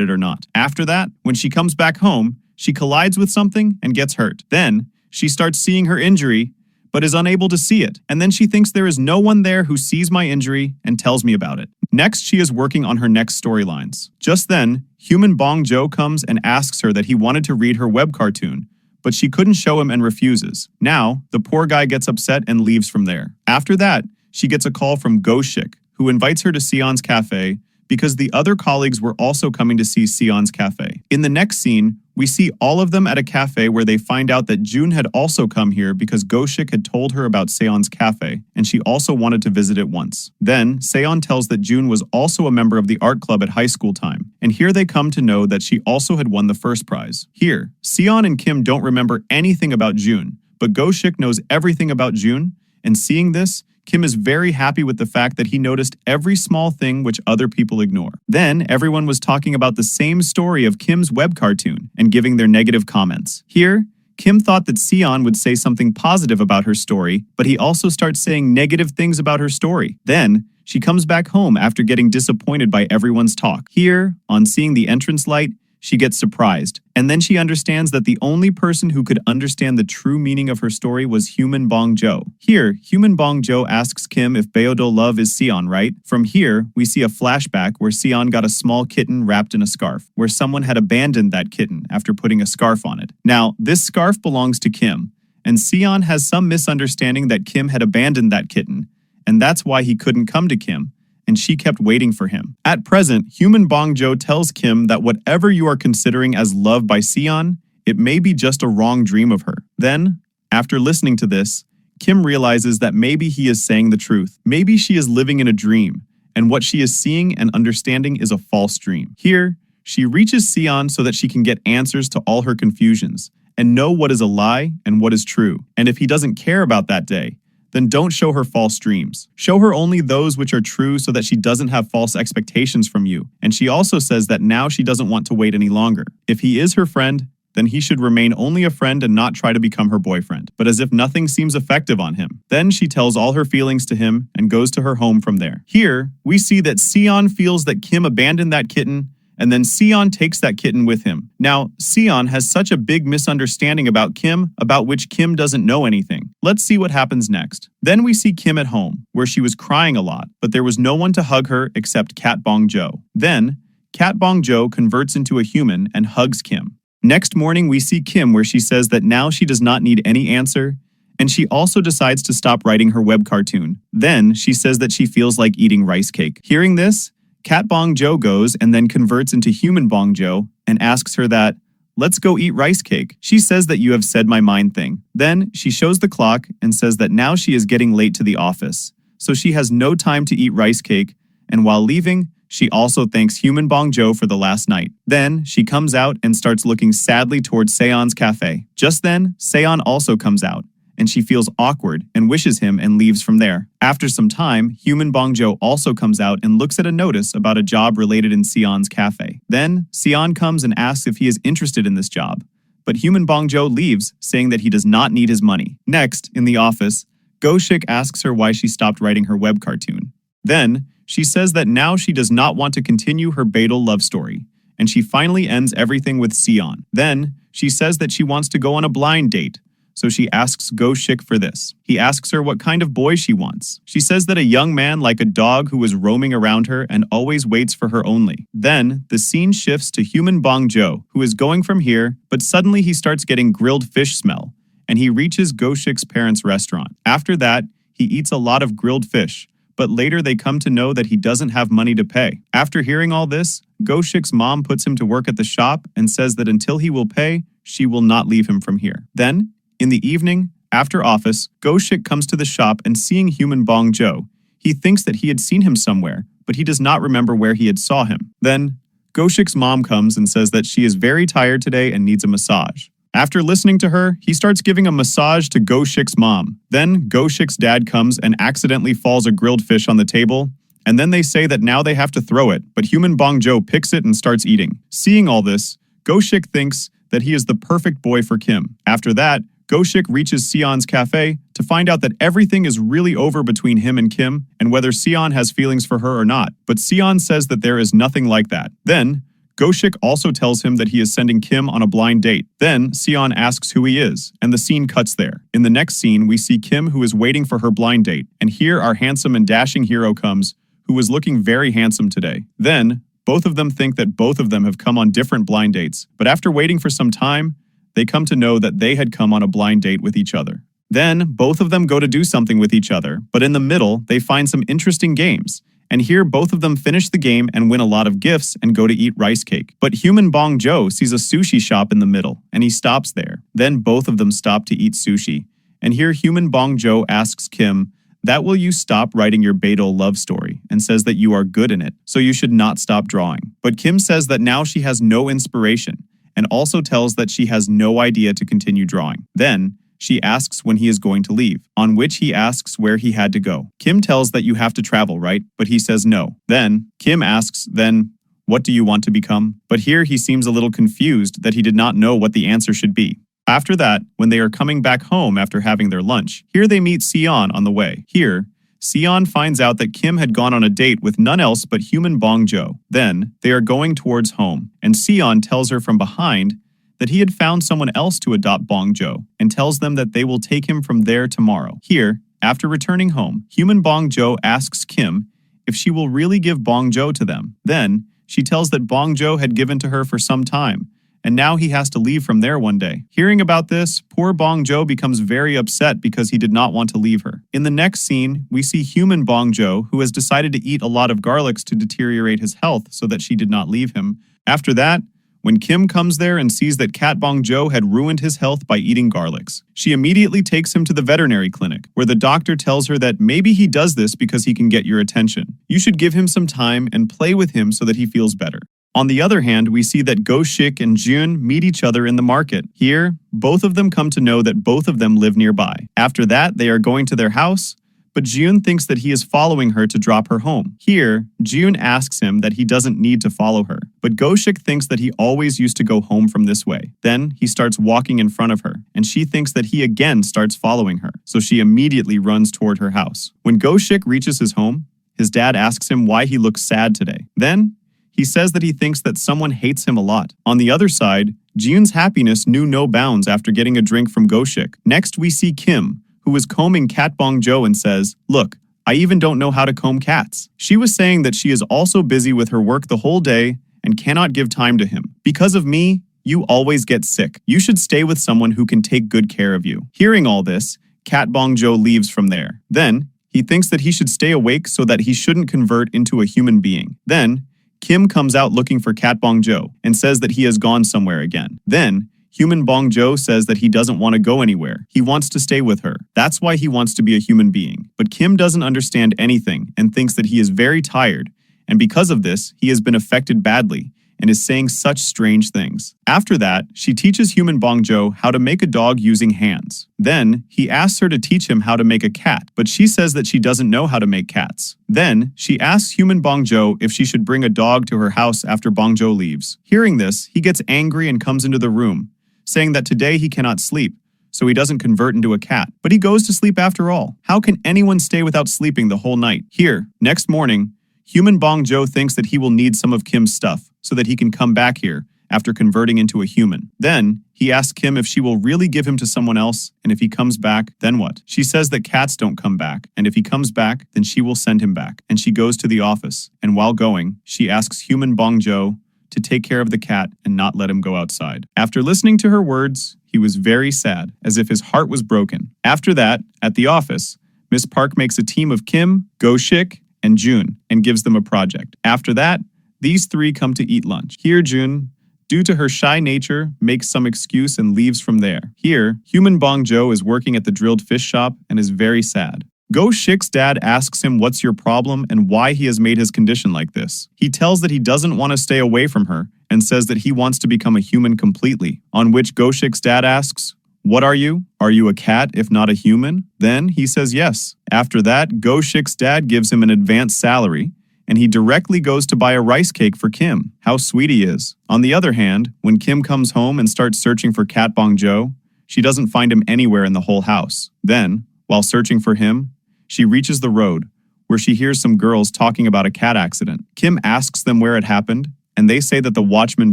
it or not. After that, when she comes back home, she collides with something and gets hurt. Then, she starts seeing her injury but is unable to see it, and then she thinks there is no one there who sees my injury and tells me about it. Next, she is working on her next storylines. Just then, human Bong Jo comes and asks her that he wanted to read her web cartoon, but she couldn't show him and refuses. Now, the poor guy gets upset and leaves from there. After that, she gets a call from Go-shik, who invites her to Seon's cafe because the other colleagues were also coming to see Seon's cafe. In the next scene, we see all of them at a cafe where they find out that June had also come here because Go-shik had told her about Seon's cafe, and she also wanted to visit it once. Then, Seon tells that June was also a member of the art club at high school time, and here they come to know that she also had won the first prize. Here, Seon and Kim don't remember anything about June, but Go-shik knows everything about June, and seeing this, Kim is very happy with the fact that he noticed every small thing which other people ignore. Then, everyone was talking about the same story of Kim's web cartoon and giving their negative comments. Here, Kim thought that Seon would say something positive about her story, but he also starts saying negative things about her story. Then, she comes back home after getting disappointed by everyone's talk. Here, on seeing the entrance light, she gets surprised, and then she understands that the only person who could understand the true meaning of her story was human Bong Jo. Here, human Bong Jo asks Kim if Beodul Love is Seon, right? From here, we see a flashback where Seon got a small kitten wrapped in a scarf, where someone had abandoned that kitten after putting a scarf on it. Now, this scarf belongs to Kim, and Seon has some misunderstanding that Kim had abandoned that kitten, and that's why he couldn't come to Kim, and she kept waiting for him. At present, human Bong Jo tells Kim that whatever you are considering as love by Sion, it may be just a wrong dream of her. Then, after listening to this, Kim realizes that maybe he is saying the truth. Maybe she is living in a dream, and what she is seeing and understanding is a false dream. Here, she reaches Sion so that she can get answers to all her confusions and know what is a lie and what is true. And if he doesn't care about that day, then don't show her false dreams. Show her only those which are true so that she doesn't have false expectations from you. And she also says that now she doesn't want to wait any longer. If he is her friend, then he should remain only a friend and not try to become her boyfriend. But as if nothing seems effective on him. Then she tells all her feelings to him and goes to her home from there. Here, we see that Sion feels that Kim abandoned that kitten, and then Sion takes that kitten with him. Now, Sion has such a big misunderstanding about Kim, about which Kim doesn't know anything. Let's see what happens next. Then we see Kim at home, where she was crying a lot, but there was no one to hug her except Cat Bong Jo. Then, Cat Bong Jo converts into a human and hugs Kim. Next morning, we see Kim where she says that now she does not need any answer, and she also decides to stop writing her web cartoon. Then, she says that she feels like eating rice cake. Hearing this, Cat Bong Jo goes and then converts into human Bong Jo and asks her that, "Let's go eat rice cake." She says that you have said my mind thing. Then, she shows the clock and says that now she is getting late to the office, so she has no time to eat rice cake, and while leaving, she also thanks human Bong Jo for the last night. Then, she comes out and starts looking sadly towards Seon's cafe. Just then, Seon also comes out, and she feels awkward and wishes him and leaves from there. After some time, human Bong Jo also comes out and looks at a notice about a job related in Seon's cafe. Then, Seon comes and asks if he is interested in this job, but human Bong Jo leaves, saying that he does not need his money. Next, in the office, Go-shik asks her why she stopped writing her web cartoon. Then, she says that now she does not want to continue her Beidel love story, and she finally ends everything with Sion. Then, she says that she wants to go on a blind date, so she asks Go-shik for this. He asks her what kind of boy she wants. She says that a young man like a dog who is roaming around her and always waits for her only. Then, the scene shifts to human Bong Jo, who is going from here, but suddenly he starts getting grilled fish smell, and he reaches Go-shik's parents' restaurant. After that, he eats a lot of grilled fish, but later they come to know that he doesn't have money to pay. After hearing all this, Go-shik's mom puts him to work at the shop and says that until he will pay, she will not leave him from here. Then, in the evening, after office, Go-shik comes to the shop and seeing human Bong Jo, he thinks that he had seen him somewhere, but he does not remember where he had saw him. Then, Go-shik's mom comes and says that she is very tired today and needs a massage. After listening to her, he starts giving a massage to Go-shik's mom. Then, Go-shik's dad comes and accidentally falls a grilled fish on the table, and then they say that now they have to throw it, but human Bong Jo picks it and starts eating. Seeing all this, Go-shik thinks that he is the perfect boy for Kim. After that, Go-shik reaches Sion's cafe to find out that everything is really over between him and Kim, and whether Sion has feelings for her or not. But Sion says that there is nothing like that. Then, Go-shik also tells him that he is sending Kim on a blind date. Then, Sion asks who he is, and the scene cuts there. In the next scene, we see Kim who is waiting for her blind date, and here our handsome and dashing hero comes, who is looking very handsome today. Then, both of them think that both of them have come on different blind dates, but after waiting for some time, they come to know that they had come on a blind date with each other. Then, both of them go to do something with each other, but in the middle, they find some interesting games. And here, both of them finish the game and win a lot of gifts and go to eat rice cake. But human Bong Jo sees a sushi shop in the middle, and he stops there. Then both of them stop to eat sushi. And here, human Bong Jo asks Kim, "That will you stop writing your Beidel love story?" and says that you are good in it, so you should not stop drawing. But Kim says that now she has no inspiration, and also tells that she has no idea to continue drawing. Then, she asks when he is going to leave, on which he asks where he had to go. Kim tells that you have to travel, right? But he says no. Then, Kim asks, then, what do you want to become? But here he seems a little confused that he did not know what the answer should be. After that, when they are coming back home after having their lunch, here they meet Sion on the way. Here, Sion finds out that Kim had gone on a date with none else but human Bong Jo. Then, they are going towards home, and Sion tells her from behind that he had found someone else to adopt Bong Jo, and tells them that they will take him from there tomorrow. Here, after returning home, human Bong Jo asks Kim if she will really give Bong Jo to them. Then, she tells that Bong Jo had given to her for some time, and now he has to leave from there one day. Hearing about this, poor Bong Jo becomes very upset because he did not want to leave her. In the next scene, we see human Bong Jo, who has decided to eat a lot of garlics to deteriorate his health so that she did not leave him. After that, when Kim comes there and sees that Cat Bong Jo had ruined his health by eating garlics, she immediately takes him to the veterinary clinic, where the doctor tells her that maybe he does this because he can get your attention. You should give him some time and play with him so that he feels better. On the other hand, we see that Go Shik and Jun meet each other in the market. Here, both of them come to know that both of them live nearby. After that, they are going to their house, but Jun thinks that he is following her to drop her home. Here, Jun asks him that he doesn't need to follow her, but Go Shik thinks that he always used to go home from this way. Then, he starts walking in front of her, and she thinks that he again starts following her, so she immediately runs toward her house. When Go Shik reaches his home, his dad asks him why he looks sad today. Then, he says that he thinks that someone hates him a lot. On the other side, Jun's happiness knew no bounds after getting a drink from Go Shik. Next, we see Kim, who is combing Cat Bong Jo and says, "Look, I even don't know how to comb cats." She was saying that she is also busy with her work the whole day and cannot give time to him. "Because of me, you always get sick. You should stay with someone who can take good care of you." Hearing all this, Cat Bong Jo leaves from there. Then, he thinks that he should stay awake so that he shouldn't convert into a human being. Then, Kim comes out looking for Cat Bong Jo and says that he has gone somewhere again. Then, human Bong Jo says that he doesn't want to go anywhere. He wants to stay with her. That's why he wants to be a human being. But Kim doesn't understand anything and thinks that he is very tired, and because of this, he has been affected badly and is saying such strange things. After that, she teaches human Bong Jo how to make a dog using hands. Then, he asks her to teach him how to make a cat, but she says that she doesn't know how to make cats. Then, she asks human Bong Jo if she should bring a dog to her house after Bong Jo leaves. Hearing this, he gets angry and comes into the room, saying that today he cannot sleep, so he doesn't convert into a cat. But he goes to sleep after all. How can anyone stay without sleeping the whole night? Here, next morning, human Bong Jo thinks that he will need some of Kim's stuff so that he can come back here after converting into a human. Then, he asks Kim if she will really give him to someone else, and if he comes back, then what? She says that cats don't come back, and if he comes back, then she will send him back. And she goes to the office, and while going, she asks human Bong Jo to take care of the cat and not let him go outside. After listening to her words, he was very sad, as if his heart was broken. After that, at the office, Miss Park makes a team of Kim, Go Shik, and Jun, and gives them a project. After that, these three come to eat lunch. Here, Jun, due to her shy nature, makes some excuse and leaves from there. Here, human Bong Jo is working at the drilled fish shop and is very sad. Go Shik's dad asks him what's your problem and why he has made his condition like this. He tells that he doesn't want to stay away from her and says that he wants to become a human completely, on which Go Shik's dad asks, "What are you? Are you a cat if not a human?" Then he says yes. After that, Go Shik's dad gives him an advanced salary, and he directly goes to buy a rice cake for Kim. How sweet he is. On the other hand, when Kim comes home and starts searching for Cat Bong Jo, she doesn't find him anywhere in the whole house. Then, while searching for him, she reaches the road, where she hears some girls talking about a cat accident. Kim asks them where it happened, and they say that the watchman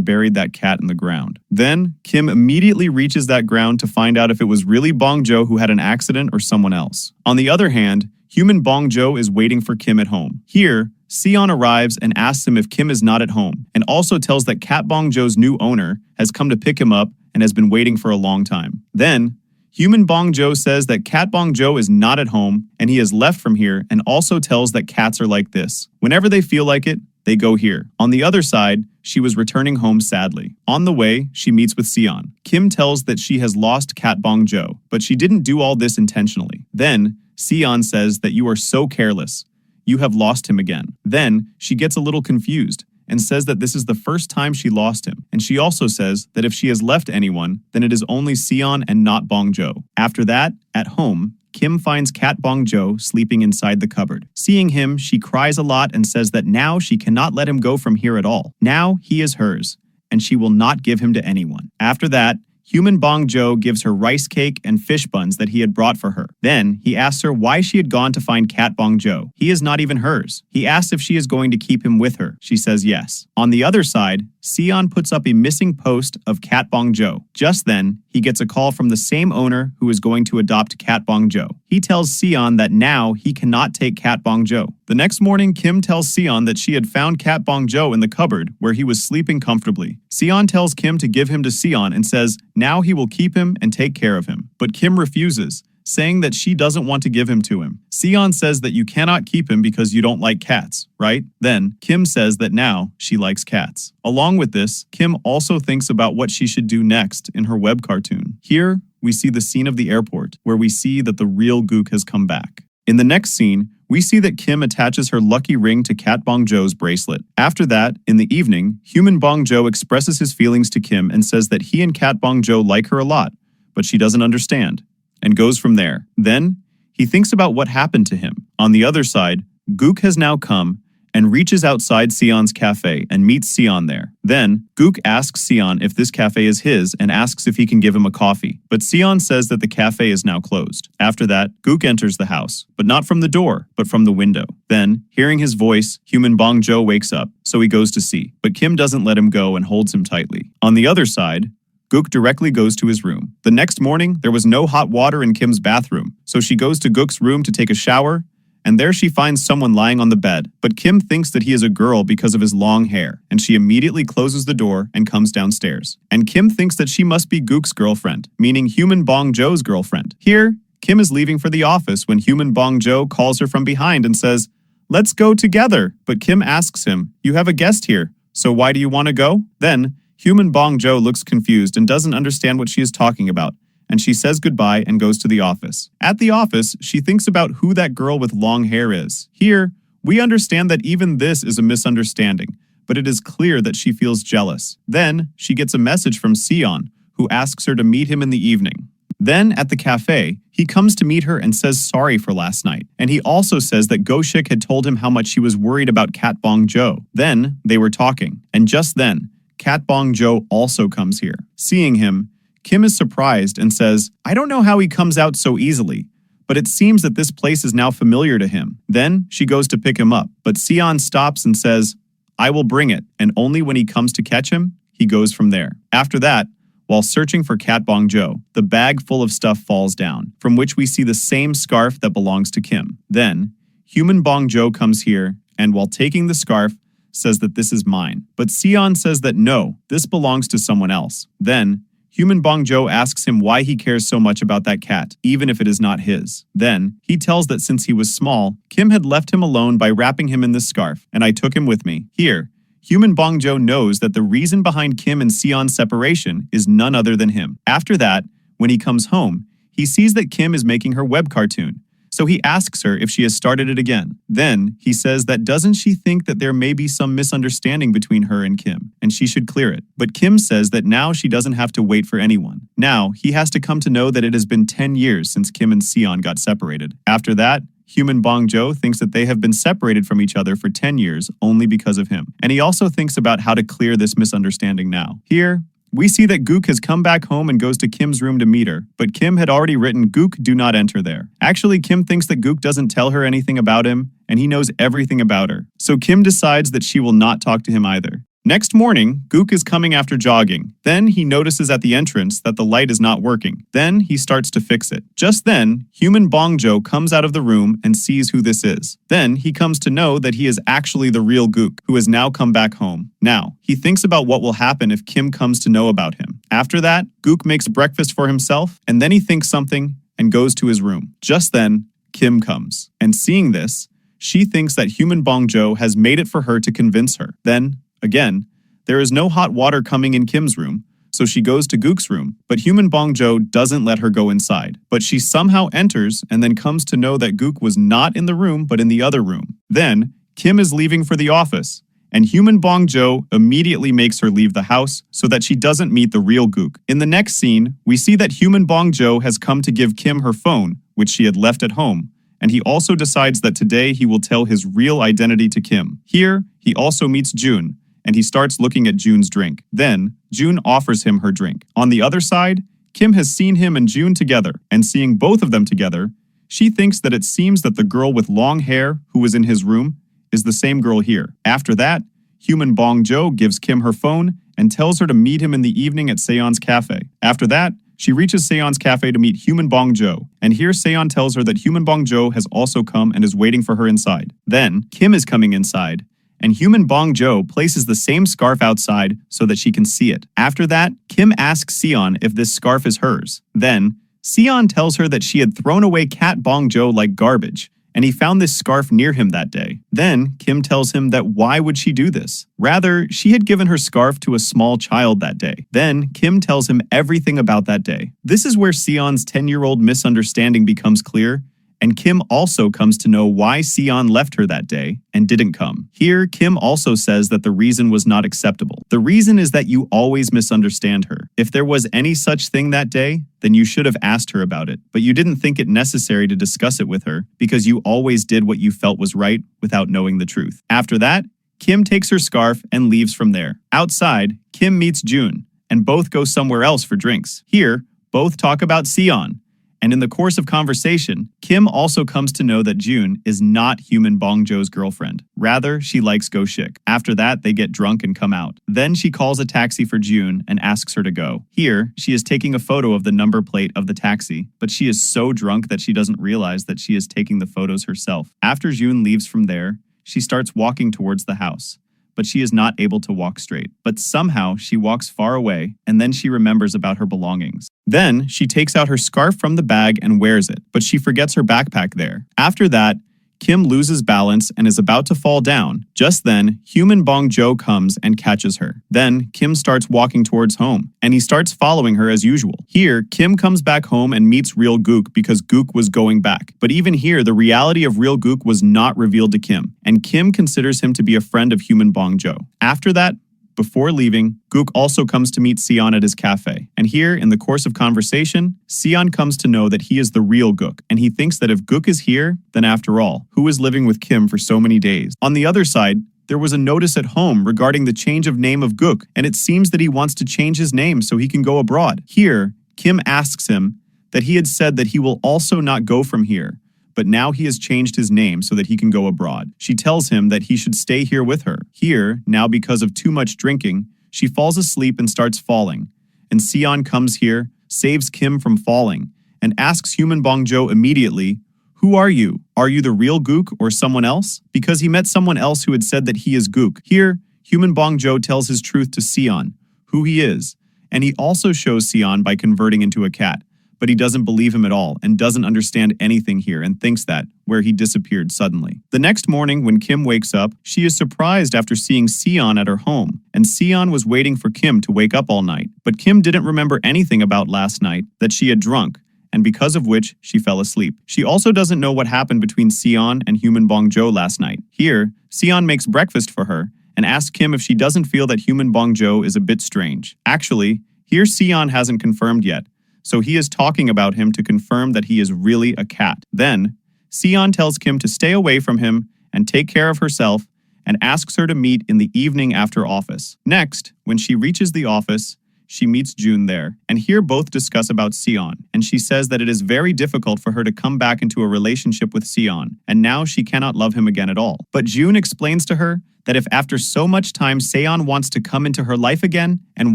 buried that cat in the ground. Then, Kim immediately reaches that ground to find out if it was really Bong Jo who had an accident or someone else. On the other hand, human Bong Jo is waiting for Kim at home. Here, Sion arrives and asks him if Kim is not at home, and also tells that Cat Bong Jo's new owner has come to pick him up and has been waiting for a long time. Then, human Bong Jo says that Cat Bong Jo is not at home and he has left from here, and also tells that cats are like this. Whenever they feel like it, they go here. On the other side, she was returning home sadly. On the way, she meets with Sion. Kim tells that she has lost Cat Bong Jo, but she didn't do all this intentionally. Then, Sion says that you are so careless. You have lost him again. Then, she gets a little confused and says that this is the first time she lost him. And she also says that if she has left anyone, then it is only Sion and not Bong Jo. After that, at home, Kim finds Cat Bong Jo sleeping inside the cupboard. Seeing him, she cries a lot and says that now she cannot let him go from here at all. Now he is hers, and she will not give him to anyone. After that, human Bong Jo gives her rice cake and fish buns that he had brought for her. Then, he asks her why she had gone to find Cat Bong Jo. He is not even hers. He asks if she is going to keep him with her. She says yes. On the other side, Sion puts up a missing post of Cat Bong Jo. Just then, he gets a call from the same owner who is going to adopt Kat Bong-jo. He tells Seon that now he cannot take Kat Bong-jo. The next morning, Kim tells Seon that she had found Kat Bong-jo in the cupboard where he was sleeping comfortably. Seon tells Kim to give him to Seon and says now he will keep him and take care of him. But Kim refuses, saying that she doesn't want to give him to him. Seon says that you cannot keep him because you don't like cats, right? Then, Kim says that now she likes cats. Along with this, Kim also thinks about what she should do next in her web cartoon. Here, we see the scene of the airport, where we see that the real Gook has come back. In the next scene, we see that Kim attaches her lucky ring to Kat Bong-jo's bracelet. After that, in the evening, Human Bong-jo expresses his feelings to Kim and says that he and Kat Bong-jo like her a lot, but she doesn't understand, and goes from there. Then, he thinks about what happened to him. On the other side, Gook has now come and reaches outside Seon's cafe and meets Seon there. Then, Gook asks Seon if this cafe is his and asks if he can give him a coffee. But Seon says that the cafe is now closed. After that, Gook enters the house, but not from the door, but from the window. Then, hearing his voice, Human Bong-jo wakes up, so he goes to see. But Kim doesn't let him go and holds him tightly. On the other side, Gook directly goes to his room. The next morning, there was no hot water in Kim's bathroom, so she goes to Gook's room to take a shower, and there she finds someone lying on the bed. But Kim thinks that he is a girl because of his long hair, and she immediately closes the door and comes downstairs. And Kim thinks that she must be Gook's girlfriend, meaning Human Bong-jo's girlfriend. Here, Kim is leaving for the office when Human Bong-jo calls her from behind and says, "Let's go together." But Kim asks him, "You have a guest here, so why do you want to go?" Then, Human Bong-jo looks confused and doesn't understand what she is talking about, and she says goodbye and goes to the office. At the office, she thinks about who that girl with long hair is. Here, we understand that even this is a misunderstanding, but it is clear that she feels jealous. Then, she gets a message from Seon, who asks her to meet him in the evening. Then, at the cafe, he comes to meet her and says sorry for last night. And he also says that Go-shik had told him how much he was worried about Kat Bong-jo. Then, they were talking, and just then, Kat Bong-jo also comes here. Seeing him, Kim is surprised and says, "I don't know how he comes out so easily, but it seems that this place is now familiar to him." Then she goes to pick him up, but Seon stops and says, "I will bring it," and only when he comes to catch him, he goes from there. After that, while searching for Kat Bong-jo, the bag full of stuff falls down, from which we see the same scarf that belongs to Kim. Then, Human Bong-jo comes here, and while taking the scarf, says that this is mine. But Seon says that no, this belongs to someone else. Then, Human Bong-jo asks him why he cares so much about that cat, even if it is not his. Then, he tells that since he was small, Kim had left him alone by wrapping him in this scarf, and I took him with me. Here, Human Bong-jo knows that the reason behind Kim and Seon's separation is none other than him. After that, when he comes home, he sees that Kim is making her web cartoon. So he asks her if she has started it again. Then, he says that doesn't she think that there may be some misunderstanding between her and Kim, and she should clear it. But Kim says that now she doesn't have to wait for anyone. Now, he has to come to know that it has been 10 years since Kim and Seon got separated. After that, Human Bong-jo thinks that they have been separated from each other for 10 years only because of him. And he also thinks about how to clear this misunderstanding now. Here, we see that Gook has come back home and goes to Kim's room to meet her, but Kim had already written Gook do not enter there. Actually, Kim thinks that Gook doesn't tell her anything about him, and he knows everything about her. So Kim decides that she will not talk to him either. Next morning, Gook is coming after jogging. Then he notices at the entrance that the light is not working. Then he starts to fix it. Just then, Human Bong-jo comes out of the room and sees who this is. Then he comes to know that he is actually the real Gook, who has now come back home. Now, he thinks about what will happen if Kim comes to know about him. After that, Gook makes breakfast for himself, and then he thinks something and goes to his room. Just then, Kim comes. And seeing this, she thinks that Human Bong-jo has made it for her to convince her. Then, again, there is no hot water coming in Kim's room, so she goes to Gook's room, but Human Bong-jo doesn't let her go inside. But she somehow enters and then comes to know that Gook was not in the room but in the other room. Then, Kim is leaving for the office, and Human Bong-jo immediately makes her leave the house so that she doesn't meet the real Gook. In the next scene, we see that Human Bong-jo has come to give Kim her phone, which she had left at home, and he also decides that today he will tell his real identity to Kim. Here, he also meets June, and he starts looking at June's drink. Then, June offers him her drink. On the other side, Kim has seen him and June together, and seeing both of them together, she thinks that it seems that the girl with long hair who was in his room is the same girl here. After that, Human Bong-jo gives Kim her phone and tells her to meet him in the evening at Seon's cafe. After that, She reaches Seon's cafe to meet Human Bong Jo, and here Seon tells her that Human Bong Jo has also come and is waiting for her inside. Then, Kim is coming inside, and Human Bong Jo places the same scarf outside so that she can see it. After that, Kim asks Seon if this scarf is hers. Then, Seon tells her that she had thrown away Cat Bong Jo like garbage, and he found this scarf near him that day. Then, Kim tells him that why would she do this? Rather, she had given her scarf to a small child that day. Then, Kim tells him everything about that day. This is where Seon's 10-year-old misunderstanding becomes clear, and Kim also comes to know why Seon left her that day and didn't come. Here, Kim also says that the reason was not acceptable. The reason is that you always misunderstand her. If there was any such thing that day, then you should have asked her about it, but you didn't think it necessary to discuss it with her because you always did what you felt was right without knowing the truth. After that, Kim takes her scarf and leaves from there. Outside, Kim meets June, and both go somewhere else for drinks. Here, both talk about Seon. And in the course of conversation, Kim also comes to know that June is not Human Bong Jo's girlfriend. Rather, she likes Go Shik. After that, they get drunk and come out. Then she calls a taxi for June and asks her to go. Here, she is taking a photo of the number plate of the taxi, but she is so drunk that she doesn't realize that she is taking the photos herself. After June leaves from there, she starts walking towards the house, but she is not able to walk straight. But somehow she walks far away, and then she remembers about her belongings. Then she takes out her scarf from the bag and wears it, but she forgets her backpack there. After that, Kim loses balance and is about to fall down. Just then, Human Bong Jo comes and catches her. Then, Kim starts walking towards home, and he starts following her as usual. Here, Kim comes back home and meets Real Gook because Gook was going back. But even here, the reality of Real Gook was not revealed to Kim, and Kim considers him to be a friend of Human Bong Jo. After that, before leaving, Gook also comes to meet Seon at his cafe. And here, in the course of conversation, Seon comes to know that he is the real Gook, and he thinks that if Gook is here, then after all, who is living with Kim for so many days? On the other side, there was a notice at home regarding the change of name of Gook, and it seems that he wants to change his name so he can go abroad. Here, Kim asks him that he had said that he will also not go from here, but now he has changed his name so that he can go abroad. She tells him that he should stay here with her. Here, now because of too much drinking, she falls asleep and starts falling. And Seon comes here, saves Kim from falling, and asks Human Bong Jo immediately, "Who are you? Are you the real Gook or someone else?" Because he met someone else who had said that he is Gook. Here, Human Bong Jo tells his truth to Seon, who he is, and he also shows Seon by converting into a cat. But he doesn't believe him at all and doesn't understand anything here and thinks that, where he disappeared suddenly. The next morning, when Kim wakes up, she is surprised after seeing Seon at her home, and Seon was waiting for Kim to wake up all night. But Kim didn't remember anything about last night that she had drunk, and because of which, she fell asleep. She also doesn't know what happened between Seon and Human Bong Jo last night. Here, Seon makes breakfast for her and asks Kim if she doesn't feel that Human Bong Jo is a bit strange. Actually, here Seon hasn't confirmed yet, so he is talking about him to confirm that he is really a cat. Then, Seon tells Kim to stay away from him and take care of herself and asks her to meet in the evening after office. Next, when she reaches the office, she meets June there, and here both discuss about Seon, and she says that it is very difficult for her to come back into a relationship with Seon, and now she cannot love him again at all. But June explains to her that if after so much time Seon wants to come into her life again and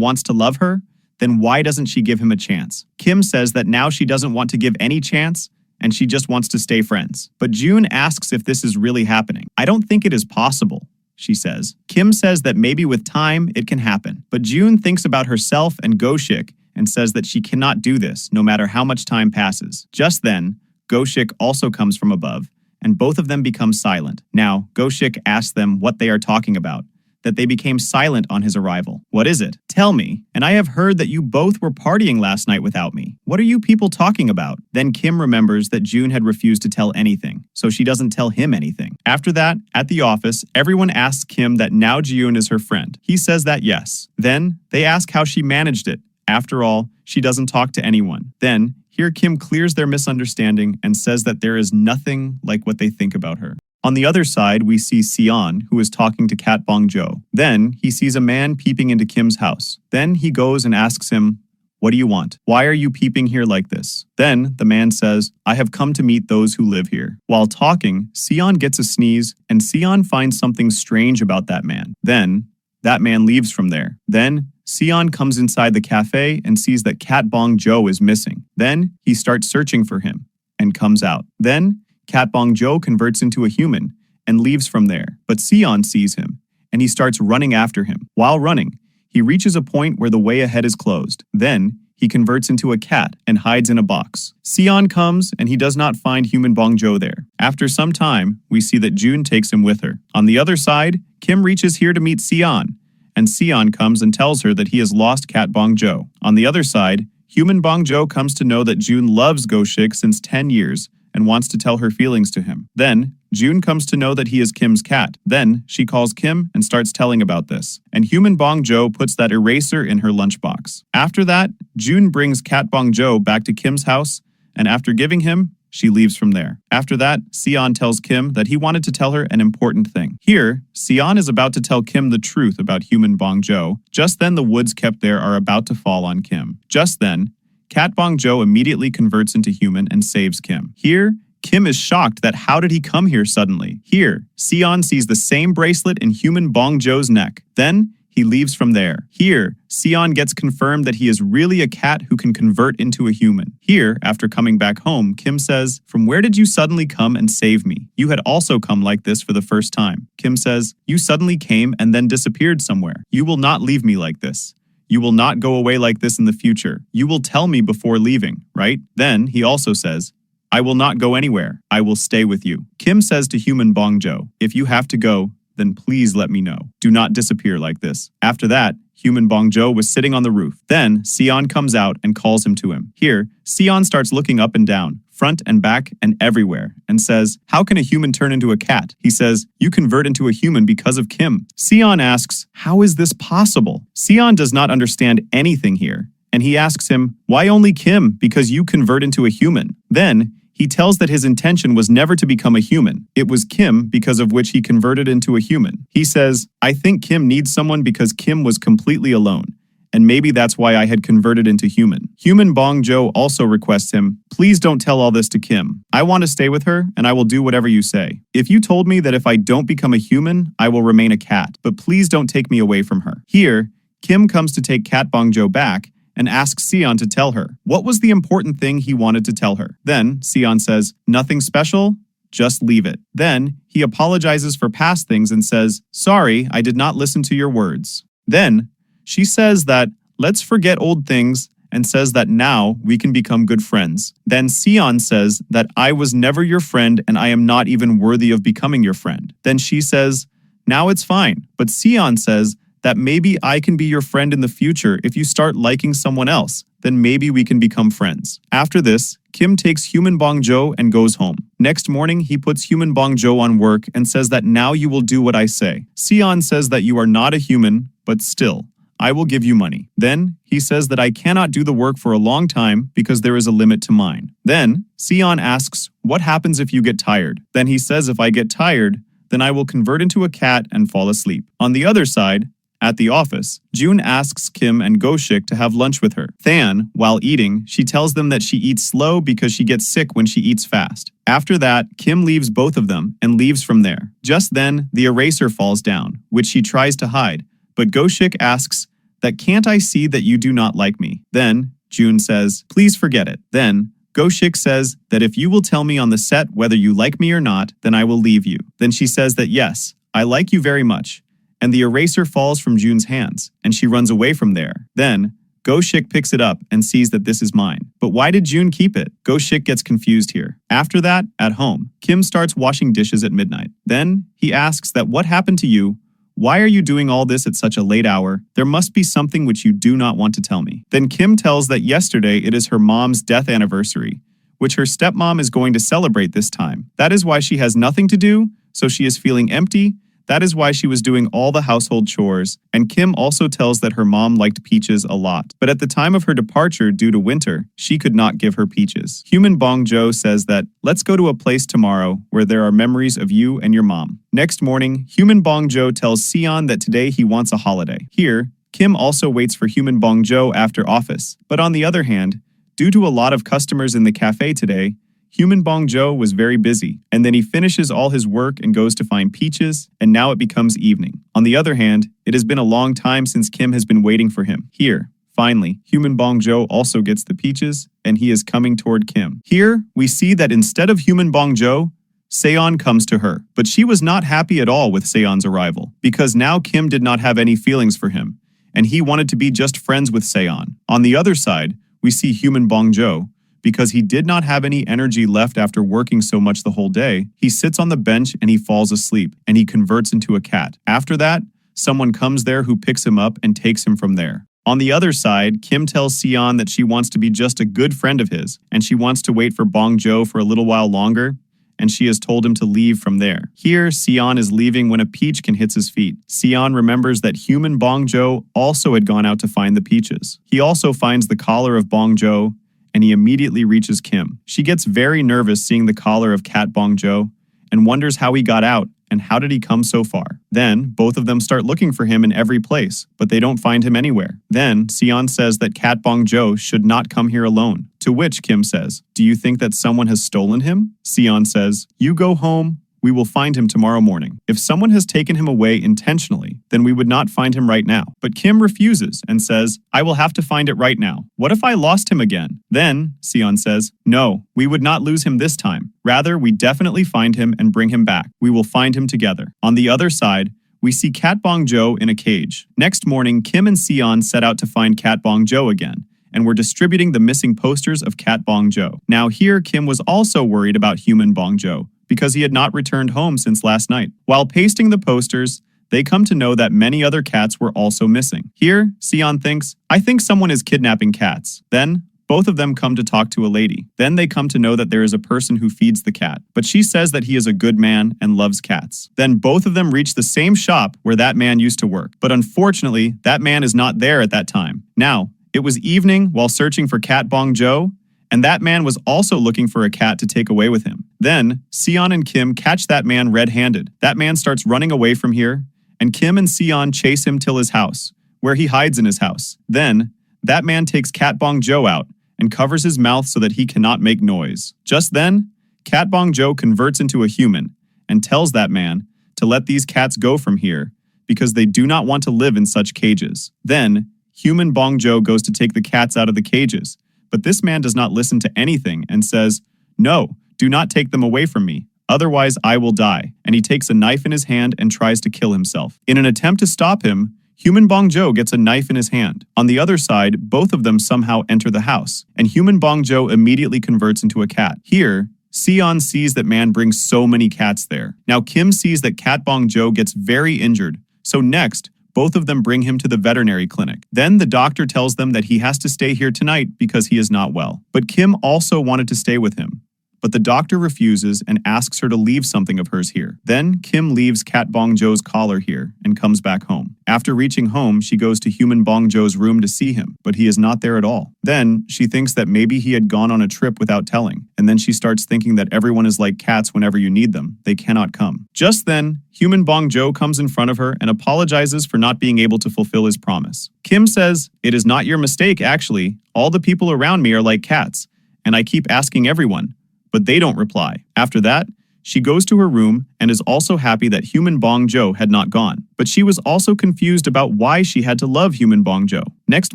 wants to love her, then why doesn't she give him a chance? Kim says that now she doesn't want to give any chance, and she just wants to stay friends. But June asks if this is really happening. "I don't think it is possible," she says. Kim says that maybe with time, it can happen. But June thinks about herself and Go Shik and says that she cannot do this, no matter how much time passes. Just then, Go Shik also comes from above, and both of them become silent. Now, Go Shik asks them what they are talking about, that they became silent on his arrival. "What is it? Tell me. And I have heard that you both were partying last night without me. What are you people talking about?" Then Kim remembers that June had refused to tell anything, so she doesn't tell him anything. After that, at the office, everyone asks Kim that now June is her friend. He says that yes. Then, they ask how she managed it. After all, she doesn't talk to anyone. Then, here Kim clears their misunderstanding and says that there is nothing like what they think about her. On the other side, we see Seon, who is talking to Cat Bong Jo. Then, he sees a man peeping into Kim's house. Then, he goes and asks him, "What do you want? Why are you peeping here like this?" Then, the man says, "I have come to meet those who live here." While talking, Seon gets a sneeze, and Seon finds something strange about that man. Then That man leaves from there. Then, Sion comes inside the cafe and sees that Cat Bong Jo is missing. Then, he starts searching for him and comes out. Then, Cat Bong Jo converts into a human and leaves from there. But Sion sees him and he starts running after him. While running, he reaches a point where the way ahead is closed. Then, he converts into a cat and hides in a box. Sion comes and he does not find human Bong Jo there. After some time, we see that June takes him with her. On the other side, Kim reaches here to meet Sion, and Sion comes and tells her that he has lost Cat Bong Jo. On the other side, human Bong Jo comes to know that June loves Go-shik since 10 years and wants to tell her feelings to him. Then, June comes to know that he is Kim's cat. Then, she calls Kim and starts telling about this. And human Bong Jo puts that eraser in her lunchbox. After that, June brings Cat Bong Jo back to Kim's house, and after giving him, she leaves from there. After that, Sion tells Kim that he wanted to tell her an important thing. Here, Sion is about to tell Kim the truth about human Bong Jo. Just then, the woods kept there are about to fall on Kim. Just then, Cat Bong Jo immediately converts into human and saves Kim. Here, Kim is shocked that how did he come here suddenly? Here, Sion sees the same bracelet in human Bong Jo's neck. Then, he leaves from there. Here, Sion gets confirmed that he is really a cat who can convert into a human. Here, after coming back home, Kim says, "From where did you suddenly come and save me? You had also come like this for the first time." Kim says, "You suddenly came and then disappeared somewhere. You will not leave me like this. You will not go away like this in the future. You will tell me before leaving, right?" Then he also says, "I will not go anywhere. I will stay with you." Kim says to human Bong Jo, "If you have to go, then please let me know. Do not disappear like this." After that, human Bong Jo was sitting on the roof. Then Sion comes out and calls him to him. Here, Sion starts looking up and down, front and back and everywhere, and says, "How can a human turn into a cat?" He says, "You convert into a human because of Kim." Sion asks, "How is this possible?" Sion does not understand anything here, and he asks him, "Why only Kim? Because you convert into a human." Then, he tells that his intention was never to become a human. It was Kim because of which he converted into a human. He says, "I think Kim needs someone because Kim was completely alone, and maybe that's why I had converted into human." Human Bong Jo also requests him, "Please don't tell all this to Kim. I want to stay with her, and I will do whatever you say. If you told me that if I don't become a human, I will remain a cat, but please don't take me away from her." Here, Kim comes to take Cat Bong Jo back, and asks Sion to tell her what was the important thing he wanted to tell her. Then Sion says, "Nothing special, just leave it." Then he apologizes for past things and says, "Sorry, I did not listen to your words." Then she says that, "Let's forget old things," and says that now we can become good friends. Then Sion says that, "I was never your friend and I am not even worthy of becoming your friend." Then she says, "Now it's fine." But Sion says that maybe I can be your friend in the future if you start liking someone else, then maybe we can become friends. After this, Kim takes human Bong Jo and goes home. Next morning, he puts human Bong Jo on work and says that now you will do what I say. Sion says that you are not a human, but still, I will give you money. Then, he says that I cannot do the work for a long time because there is a limit to mine. Then, Sion asks, "What happens if you get tired?" Then he says if I get tired, then I will convert into a cat and fall asleep. On the other side, at the office, June asks Kim and Go-shik to have lunch with her. Than, while eating, she tells them that she eats slow because she gets sick when she eats fast. After that, Kim leaves both of them and leaves from there. Just then, the eraser falls down, which she tries to hide, but Go-shik asks that, "Can't I see that you do not like me?" Then, June says, "Please forget it." Then, Go-shik says that if you will tell me on the set whether you like me or not, then I will leave you. Then she says that yes, I like you very much. And the eraser falls from June's hands, and she runs away from there. Then, Go-shik picks it up and sees that this is mine. But why did June keep it? Go-shik gets confused here. After that, at home, Kim starts washing dishes at midnight. Then, he asks that what happened to you? Why are you doing all this at such a late hour? There must be something which you do not want to tell me. Then Kim tells that yesterday it is her mom's death anniversary, which her stepmom is going to celebrate this time. That is why she has nothing to do, so she is feeling empty. That is why she was doing all the household chores, and Kim also tells that her mom liked peaches a lot. But at the time of her departure due to winter, she could not give her peaches. Human Bong Jo says that, "Let's go to a place tomorrow where there are memories of you and your mom." Next morning, Human Bong Jo tells Sion that today he wants a holiday. Here, Kim also waits for Human Bong Jo after office. But on the other hand, due to a lot of customers in the cafe today, Human Bong Jo was very busy, and then he finishes all his work and goes to find Peaches, and now it becomes evening. On the other hand, it has been a long time since Kim has been waiting for him. Here, finally, Human Bong Jo also gets the Peaches, and he is coming toward Kim. Here, we see that instead of Human Bong Jo, Seon comes to her. But she was not happy at all with Seon's arrival, because now Kim did not have any feelings for him, and he wanted to be just friends with Seon. On the other side, we see Human Bong Jo. Because he did not have any energy left after working so much the whole day, he sits on the bench and he falls asleep, and he converts into a cat. After that, someone comes there who picks him up and takes him from there. On the other side, Kim tells Seon that she wants to be just a good friend of his, and she wants to wait for Bong Jo for a little while longer, and she has told him to leave from there. Here, Seon is leaving when a peachkin hits his feet. Seon remembers that Human Bong Jo also had gone out to find the peaches. He also finds the collar of Bong Jo, and he immediately reaches Kim. She gets very nervous seeing the collar of Cat Bong Jo and wonders how he got out and how did he come so far. Then, both of them start looking for him in every place, but they don't find him anywhere. Then, Seon says that Cat Bong Jo should not come here alone, to which Kim says, "Do you think that someone has stolen him?" Seon says, "You go home. We will find him tomorrow morning. If someone has taken him away intentionally, then we would not find him right now." But Kim refuses and says, "I will have to find it right now. What if I lost him again?" Then, Seon says, "No, we would not lose him this time. Rather, we definitely find him and bring him back. We will find him together." On the other side, we see Cat Bong Jo in a cage. Next morning, Kim and Seon set out to find Cat Bong Jo again, and were distributing the missing posters of Cat Bong Jo. Now here, Kim was also worried about Human Bong Jo, because he had not returned home since last night. While pasting the posters, they come to know that many other cats were also missing. Here, Seon thinks, "I think someone is kidnapping cats." Then, both of them come to talk to a lady. Then they come to know that there is a person who feeds the cat, but she says that he is a good man and loves cats. Then both of them reach the same shop where that man used to work, but unfortunately, that man is not there at that time. Now, it was evening while searching for Cat Bong Jo, and that man was also looking for a cat to take away with him. Then, Seon and Kim catch that man red-handed. That man starts running away from here, and Kim and Seon chase him till his house, where he hides in his house. Then, that man takes Cat Bong Jo out and covers his mouth so that he cannot make noise. Just then, Cat Bong Jo converts into a human and tells that man to let these cats go from here because they do not want to live in such cages. Then, Human Bong Jo goes to take the cats out of the cages, but this man does not listen to anything and says, "No, do not take them away from me. Otherwise, I will die." And he takes a knife in his hand and tries to kill himself. In an attempt to stop him, Human Bong Jo gets a knife in his hand. On the other side, both of them somehow enter the house, and Human Bong Jo immediately converts into a cat. Here, Seon sees that man brings so many cats there. Now Kim sees that Cat Bong Jo gets very injured, so next, both of them bring him to the veterinary clinic. Then the doctor tells them that he has to stay here tonight because he is not well. But Kim also wanted to stay with him. But the doctor refuses and asks her to leave something of hers here. Then Kim leaves Cat Bong Jo's collar here and comes back home. After reaching home, she goes to Human Bong Jo's room to see him, but he is not there at all. Then she thinks that maybe he had gone on a trip without telling, and then she starts thinking that everyone is like cats whenever you need them. They cannot come. Just then, Human Bong Jo comes in front of her and apologizes for not being able to fulfill his promise. Kim says, "It is not your mistake, actually. All the people around me are like cats, and I keep asking everyone, but they don't reply." After that, she goes to her room and is also happy that Human Bong Jo had not gone. But she was also confused about why she had to love Human Bong Jo. Next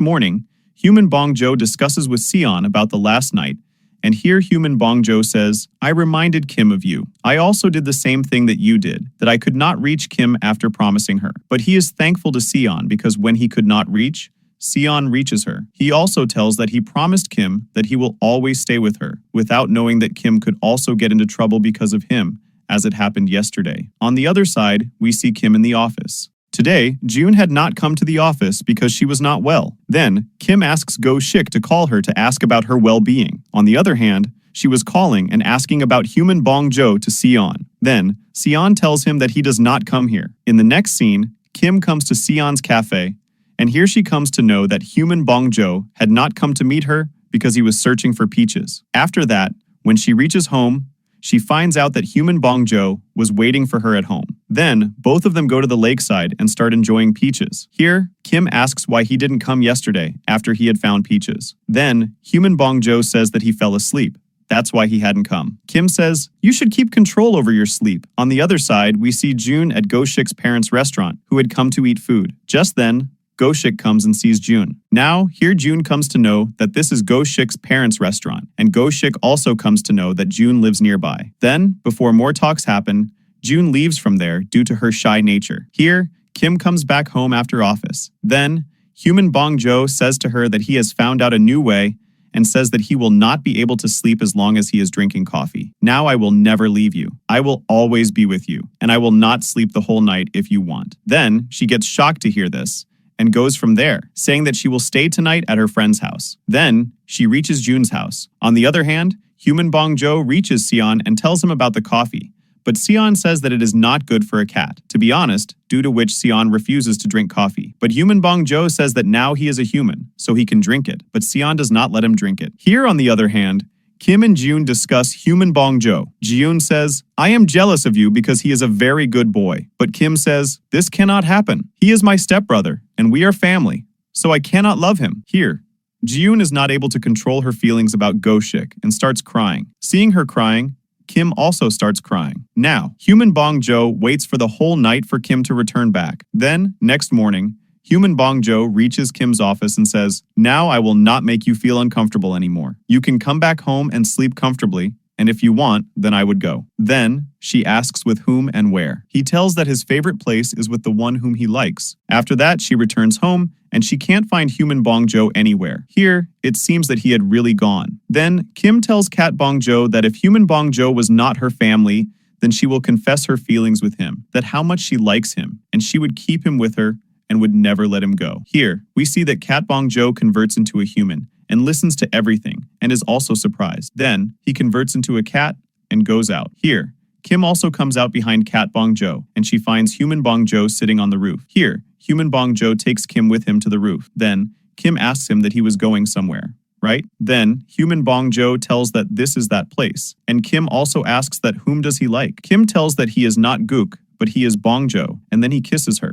morning, Human Bong Jo discusses with Seon about the last night, and here Human Bong Jo says, "I reminded Kim of you. I also did the same thing that you did, that I could not reach Kim after promising her." But he is thankful to Seon because when he could not reach, Seon reaches her. He also tells that he promised Kim that he will always stay with her, without knowing that Kim could also get into trouble because of him, as it happened yesterday. On the other side, we see Kim in the office. Today, June had not come to the office because she was not well. Then, Kim asks Go Shik to call her to ask about her well-being. On the other hand, she was calling and asking about Human Bong Jo to Seon. Then, Seon tells him that he does not come here. In the next scene, Kim comes to Seon's cafe, and here she comes to know that Human Bong Jo had not come to meet her because he was searching for peaches. After that, when she reaches home, she finds out that Human Bong Jo was waiting for her at home. Then, both of them go to the lakeside and start enjoying peaches. Here, Kim asks why he didn't come yesterday after he had found peaches. Then, Human Bong Jo says that he fell asleep, That's why he hadn't come. Kim says, "You should keep control over your sleep." On the other side, we see June at Go-shik's parents' restaurant, who had come to eat food. Just then, Go-shik comes and sees June. Now, here June comes to know that this is Go-shik's parents' restaurant, and Go-shik also comes to know that June lives nearby. Then, before more talks happen, June leaves from there due to her shy nature. Here, Kim comes back home after office. Then, Human Bong-jo says to her that he has found out a new way and says that he will not be able to sleep as long as he is drinking coffee. "Now I will never leave you. I will always be with you, and I will not sleep the whole night if you want." Then, she gets shocked to hear this and goes from there, saying that she will stay tonight at her friend's house. Then, she reaches June's house. On the other hand, Human Bong-jo reaches Seon and tells him about the coffee. But Seon says that it is not good for a cat, to be honest, due to which Seon refuses to drink coffee. But Human Bong-jo says that now he is a human, so he can drink it, but Seon does not let him drink it. Here, on the other hand, Kim and June discuss Human Bong-jo. June says, "I am jealous of you because he is a very good boy." But Kim says, "This cannot happen. He is my stepbrother, and we are family, so I cannot love him." Here, June is not able to control her feelings about Go-shik and starts crying. Seeing her crying, Kim also starts crying. Now, Human Bong-jo waits for the whole night for Kim to return back. Then, next morning, Human Bong-jo reaches Kim's office and says, "Now I will not make you feel uncomfortable anymore. You can come back home and sleep comfortably, and if you want, then I would go." Then, she asks with whom and where. He tells that his favorite place is with the one whom he likes. After that, she returns home, and she can't find Human Bong-jo anywhere. Here, it seems that he had really gone. Then, Kim tells Kat Bong-jo that if Human Bong-jo was not her family, then she will confess her feelings with him, that how much she likes him, and she would keep him with her and would never let him go. Here, we see that Kat Bong-jo converts into a human and listens to everything and is also surprised. Then, he converts into a cat and goes out. Here, Kim also comes out behind Kat Bong-jo, and she finds Human Bong-jo sitting on the roof. Here, Human Bong-jo takes Kim with him to the roof. Then, Kim asks him that he was going somewhere, right? Then, Human Bong-jo tells that this is that place. And Kim also asks that whom does he like? Kim tells that he is not Gook, but he is Bong-jo, and then he kisses her.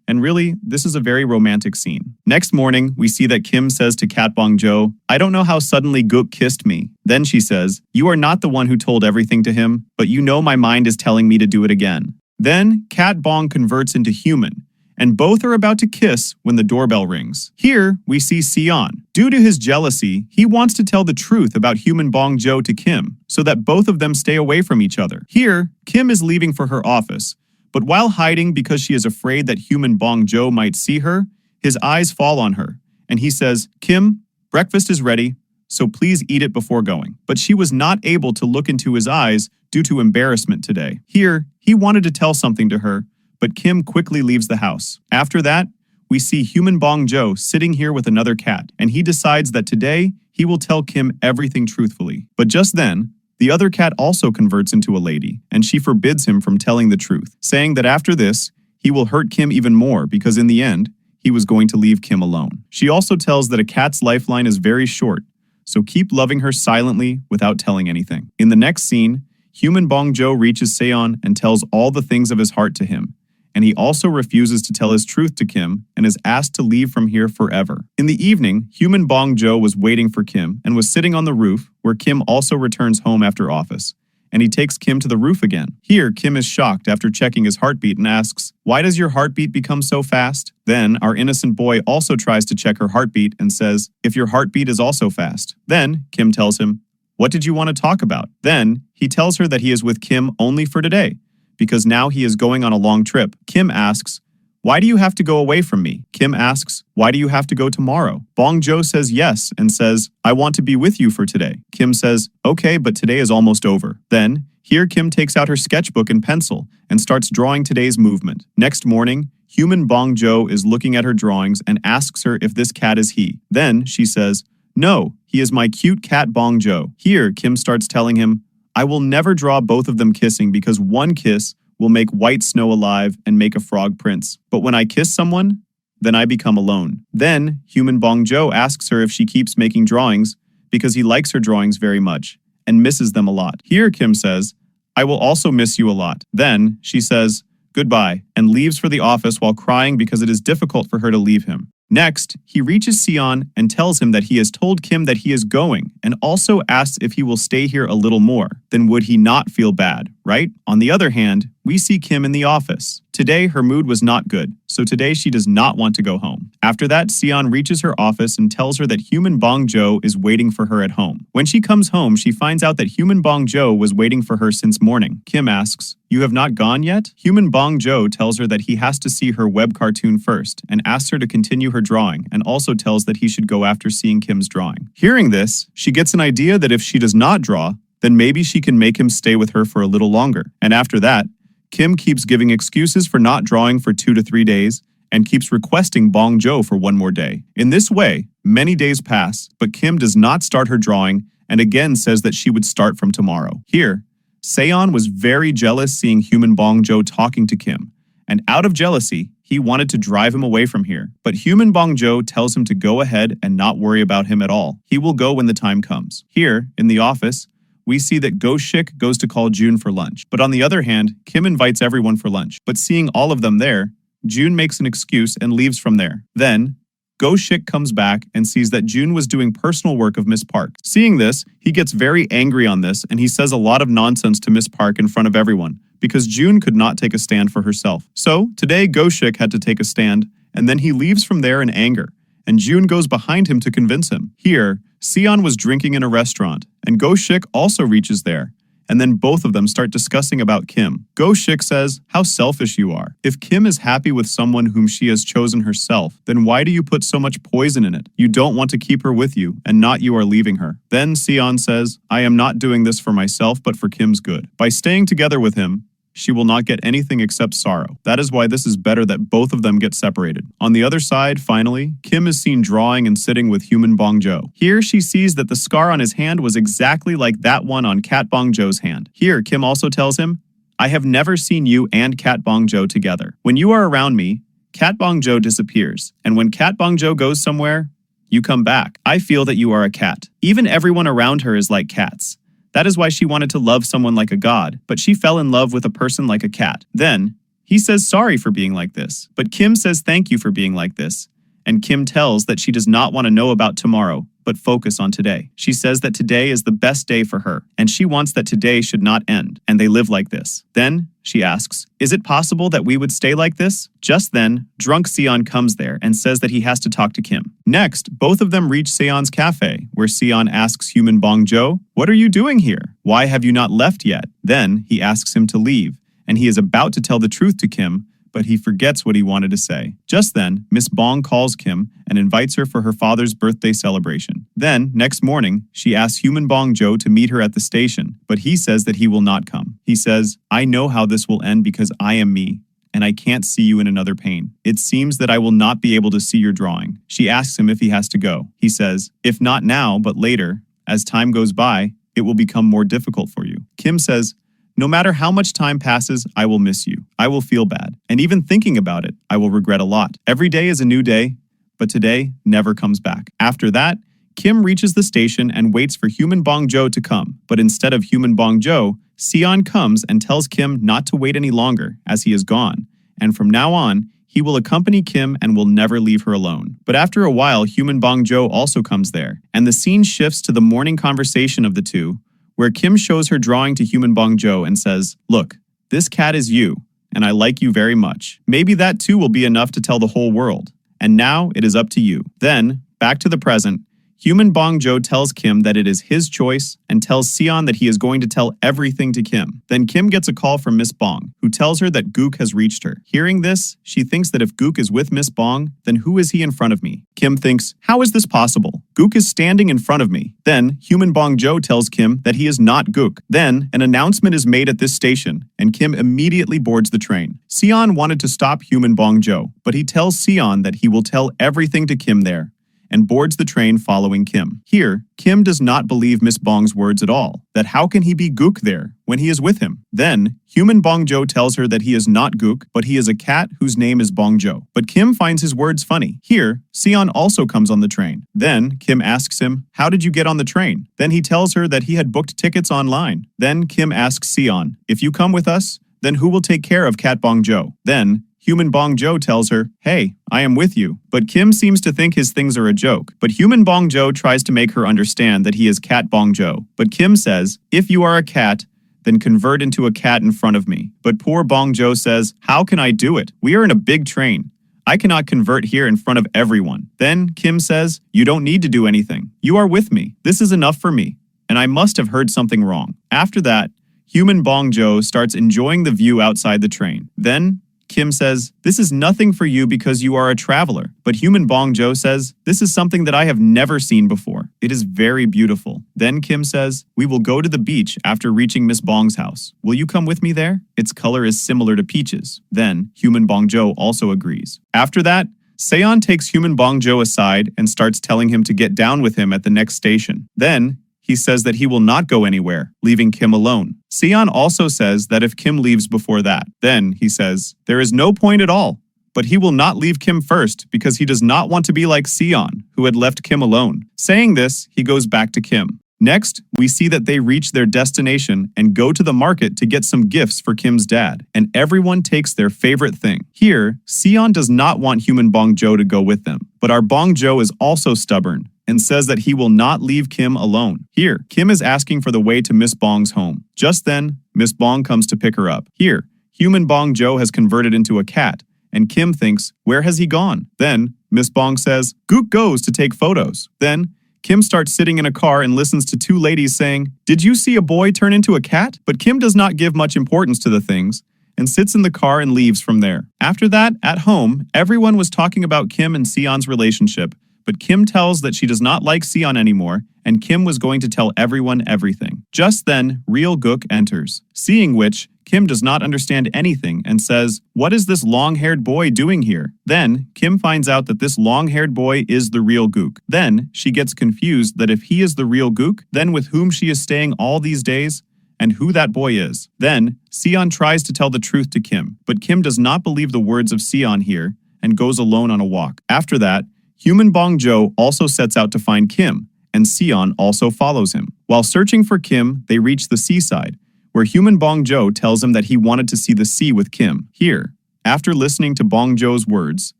And really, this is a very romantic scene. Next morning, we see that Kim says to Kat Bong-jo, "I don't know how suddenly Gook kissed me." Then she says, "You are not the one who told everything to him, but you know my mind is telling me to do it again." Then, Kat Bong converts into human, and both are about to kiss when the doorbell rings. Here, we see Seon. Due to his jealousy, he wants to tell the truth about Human Bong-jo to Kim, so that both of them stay away from each other. Here, Kim is leaving for her office, but while hiding because she is afraid that Human Bong-jo might see her, his eyes fall on her, and he says, "Kim, breakfast is ready, so please eat it before going." But she was not able to look into his eyes due to embarrassment today. Here, he wanted to tell something to her, but Kim quickly leaves the house. After that, we see Human Bong-jo sitting here with another cat, and he decides that today he will tell Kim everything truthfully. But just then, the other cat also converts into a lady, and she forbids him from telling the truth, saying that after this, he will hurt Kim even more because in the end, he was going to leave Kim alone. She also tells that a cat's lifeline is very short, so keep loving her silently without telling anything. In the next scene, Human Bong-jo reaches Seon and tells all the things of his heart to him, and he also refuses to tell his truth to Kim and is asked to leave from here forever. In the evening, Human Bong-jo was waiting for Kim and was sitting on the roof, where Kim also returns home after office, and he takes Kim to the roof again. Here, Kim is shocked after checking his heartbeat and asks, "Why does your heartbeat become so fast?" Then, our innocent boy also tries to check her heartbeat and says, "If your heartbeat is also fast." Then, Kim tells him, "What did you want to talk about?" Then, he tells her that he is with Kim only for today, because now he is going on a long trip. Kim asks, "Why do you have to go away from me?" Kim asks, "Why do you have to go tomorrow?" Bong-jo says yes and says, "I want to be with you for today." Kim says, "Okay, but today is almost over." Then, here Kim takes out her sketchbook and pencil and starts drawing today's movement. Next morning, Human Bong-jo is looking at her drawings and asks her if this cat is he. Then, she says, "No, he is my cute cat Bong-jo." Here, Kim starts telling him, "I will never draw both of them kissing because one kiss will make white snow alive and make a frog prince. But when I kiss someone, then I become alone." Then, Human Bong-jo asks her if she keeps making drawings because he likes her drawings very much and misses them a lot. Here, Kim says, "I will also miss you a lot." Then, she says, "Goodbye," and leaves for the office while crying because it is difficult for her to leave him. Next, he reaches Sion and tells him that he has told Kim that he is going and also asks if he will stay here a little more. Then would he not feel bad, right? On the other hand, we see Kim in the office. Today, her mood was not good, so today she does not want to go home. After that, Sion reaches her office and tells her that Human Bong Jo is waiting for her at home. When she comes home, she finds out that Human Bong Jo was waiting for her since morning. Kim asks, "You have not gone yet?" Human Bong Jo tells her that he has to see her web cartoon first and asks her to continue her drawing and also tells that he should go after seeing Kim's drawing. Hearing this, she gets an idea that if she does not draw, then maybe she can make him stay with her for a little longer. And after that, Kim keeps giving excuses for not drawing for 2 to 3 days and keeps requesting Bong Jo for one more day. In this way, many days pass, but Kim does not start her drawing and again says that she would start from tomorrow. Here, Seon was very jealous seeing Human Bong Jo talking to Kim, and out of jealousy, he wanted to drive him away from here. But Human Bong Jo tells him to go ahead and not worry about him at all. He will go when the time comes. Here, in the office, we see that Go-shik goes to call June for lunch. But on the other hand, Kim invites everyone for lunch. But seeing all of them there, June makes an excuse and leaves from there. Then, Go-shik comes back and sees that June was doing personal work of Miss Park. Seeing this, he gets very angry on this and he says a lot of nonsense to Miss Park in front of everyone because June could not take a stand for herself. So, today Go-shik had to take a stand and then he leaves from there in anger. And June goes behind him to convince him. Here, Sion was drinking in a restaurant, and Go-shik also reaches there. And then both of them start discussing about Kim. Go-shik says, "How selfish you are. If Kim is happy with someone whom she has chosen herself, then why do you put so much poison in it? You don't want to keep her with you, and not you are leaving her." Then Sion says, "I am not doing this for myself, but for Kim's good. By staying together with him, she will not get anything except sorrow. That is why this is better that both of them get separated." On the other side, finally, Kim is seen drawing and sitting with Human Bong Jo. Here, she sees that the scar on his hand was exactly like that one on Cat Bong Jo's hand. Here, Kim also tells him, "I have never seen you and Cat Bong Jo together. When you are around me, Cat Bong Jo disappears. And when Cat Bong Jo goes somewhere, you come back. I feel that you are a cat. Even everyone around her is like cats. That is why she wanted to love someone like a god, but she fell in love with a person like a cat." Then, he says sorry for being like this, but Kim says thank you for being like this. And Kim tells that she does not want to know about tomorrow, but focus on today. She says that today is the best day for her, and she wants that today should not end, and they live like this. Then, she asks, "Is it possible that we would stay like this?" Just then, drunk Sion comes there and says that he has to talk to Kim. Next, both of them reach Seon's cafe, where Sion asks Human Bong Jo, "What are you doing here? Why have you not left yet?" Then, he asks him to leave, and he is about to tell the truth to Kim, but he forgets what he wanted to say. Just then, Miss Bong calls Kim and invites her for her father's birthday celebration. Then, next morning, she asks Human Bong Jo to meet her at the station, but he says that he will not come. He says, "I know how this will end because I am me, and I can't see you in another pain. It seems that I will not be able to see your drawing." She asks him if he has to go. He says, "If not now, but later, as time goes by, it will become more difficult for you." Kim says, "No matter how much time passes, I will miss you. I will feel bad. And even thinking about it, I will regret a lot. Every day is a new day, but today never comes back." After that, Kim reaches the station and waits for Human Bong Jo to come. But instead of Human Bong Jo, Sion comes and tells Kim not to wait any longer, as he is gone. And from now on, he will accompany Kim and will never leave her alone. But after a while, Human Bong Jo also comes there, and the scene shifts to the morning conversation of the two, where Kim shows her drawing to Human Bong Jo and says, "Look, this cat is you, and I like you very much. Maybe that too will be enough to tell the whole world. And now it is up to you." Then, back to the present, Human Bong Jo tells Kim that it is his choice and tells Sion that he is going to tell everything to Kim. Then Kim gets a call from Miss Bong, who tells her that Gook has reached her. Hearing this, she thinks that if Gook is with Miss Bong, then who is he in front of me? Kim thinks, "How is this possible? Gook is standing in front of me." Then, Human Bong Jo tells Kim that he is not Gook. Then, an announcement is made at this station, and Kim immediately boards the train. Sion wanted to stop Human Bong Jo, but he tells Sion that he will tell everything to Kim there, and boards the train following Kim. Here, Kim does not believe Miss Bong's words at all, that how can he be Gook there when he is with him? Then, Human Bong Jo tells her that he is not Gook, but he is a cat whose name is Bong Jo. But Kim finds his words funny. Here, Sion also comes on the train. Then, Kim asks him, "How did you get on the train?" Then he tells her that he had booked tickets online. Then Kim asks Sion, "If you come with us, then who will take care of Cat Bong Jo?" Then, Human Bong-jo tells her, "Hey, I am with you." But Kim seems to think his things are a joke. But Human Bong-jo tries to make her understand that he is Cat Bong-jo. But Kim says, "If you are a cat, then convert into a cat in front of me." But poor Bong-jo says, "How can I do it? We are in a big train. I cannot convert here in front of everyone." Then Kim says, "You don't need to do anything. You are with me. This is enough for me. And I must have heard something wrong." After that, Human Bong-jo starts enjoying the view outside the train. Then Kim says, "This is nothing for you because you are a traveler." But Human Bong-jo says, "This is something that I have never seen before. It is very beautiful." Then Kim says, "We will go to the beach after reaching Miss Bong's house. Will you come with me there? Its color is similar to peaches." Then Human Bong-jo also agrees. After that, Seon takes Human Bong-jo aside and starts telling him to get down with him at the next station. Then he says that he will not go anywhere, leaving Kim alone. Seon also says that if Kim leaves before that, then he says, there is no point at all. But he will not leave Kim first because he does not want to be like Seon, who had left Kim alone. Saying this, he goes back to Kim. Next, we see that they reach their destination and go to the market to get some gifts for Kim's dad, and everyone takes their favorite thing. Here, Seon does not want Human Bong-jo to go with them, but our Bong-jo is also stubborn and says that he will not leave Kim alone. Here, Kim is asking for the way to Miss Bong's home. Just then, Miss Bong comes to pick her up. Here, Human Bong-jo has converted into a cat, and Kim thinks, where has he gone? Then, Miss Bong says, Gook goes to take photos. Then, Kim starts sitting in a car and listens to two ladies saying, "Did you see a boy turn into a cat?" But Kim does not give much importance to the things, and sits in the car and leaves from there. After that, at home, everyone was talking about Kim and Seon's relationship, but Kim tells that she does not like Seon anymore, and Kim was going to tell everyone everything. Just then, real Gook enters, seeing which, Kim does not understand anything and says, "What is this long-haired boy doing here?" Then, Kim finds out that this long-haired boy is the real Gook. Then, she gets confused that if he is the real Gook, then with whom she is staying all these days, and who that boy is. Then, Seon tries to tell the truth to Kim, but Kim does not believe the words of Seon here, and goes alone on a walk. After that, Human Bong-jo also sets out to find Kim, and Seon also follows him. While searching for Kim, they reach the seaside, where Human Bong-jo tells him that he wanted to see the sea with Kim. Here, after listening to Bong-jo's words,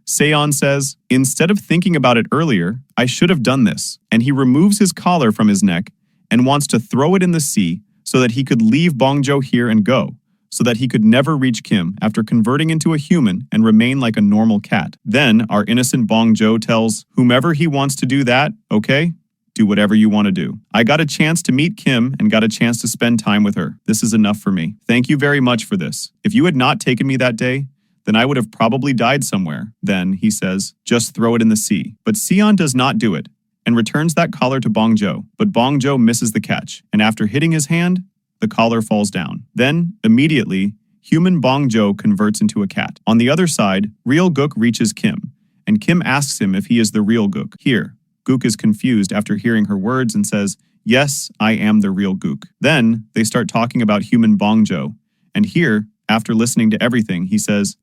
Seon says, "Instead of thinking about it earlier, I should have done this." And he removes his collar from his neck and wants to throw it in the sea so that he could leave Bong-jo here and go, so that he could never reach Kim after converting into a human and remain like a normal cat. Then our innocent Bong-jo tells whomever he wants to do that, okay? Do whatever you want to do. I got a chance to meet Kim and got a chance to spend time with her. This is enough for me. Thank you very much for this. If you had not taken me that day, then I would have probably died somewhere. Then, he says, just throw it in the sea. But Seon does not do it and returns that collar to Bong-jo. But Bong-jo misses the catch, and after hitting his hand, the collar falls down. Then, immediately, Human Bong-jo converts into a cat. On the other side, real Gook reaches Kim, and Kim asks him if he is the real Gook. Here, Gook is confused after hearing her words and says, "Yes, I am the real Gook." Then, they start talking about Human Bong-jo, and here, after listening to everything, he says,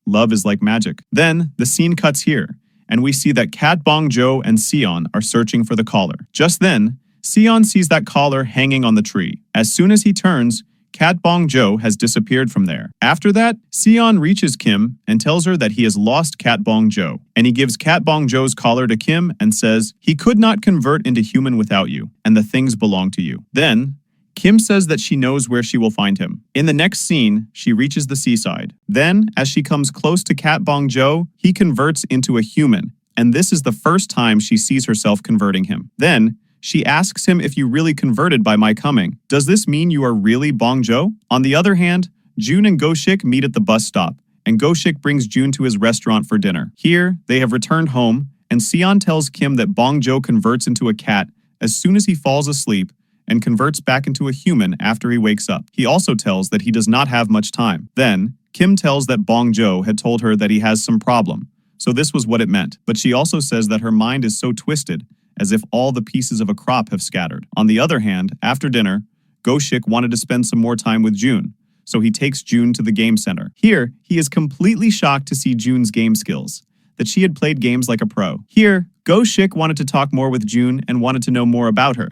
love is like magic. Then, the scene cuts here, and we see that Cat Bong-jo and Seon are searching for the collar. Just then, Seon sees that collar hanging on the tree. As soon as he turns, Cat Bong-jo has disappeared from there. After that, Seon reaches Kim and tells her that he has lost Cat Bong-jo, and he gives Cat Bong-jo's collar to Kim and says, "He could not convert into human without you, and the things belong to you." Then, Kim says that she knows where she will find him. In the next scene, she reaches the seaside. Then, as she comes close to Cat Bong-jo, he converts into a human, and this is the first time she sees herself converting him. Then, she asks him if you really converted by my coming. Does this mean you are really Bong-jo? On the other hand, Jun and Go-shik meet at the bus stop, and Go-shik brings Jun to his restaurant for dinner. Here, they have returned home, and Seon tells Kim that Bong-jo converts into a cat as soon as he falls asleep and converts back into a human after he wakes up. He also tells that he does not have much time. Then, Kim tells that Bong-jo had told her that he has some problem, so this was what it meant. But she also says that her mind is so twisted as if all the pieces of a crop have scattered. On the other hand, after dinner, Go-shik wanted to spend some more time with Jun, so he takes Jun to the game center. Here, he is completely shocked to see Jun's game skills, that she had played games like a pro. Here, Go-shik wanted to talk more with Jun and wanted to know more about her,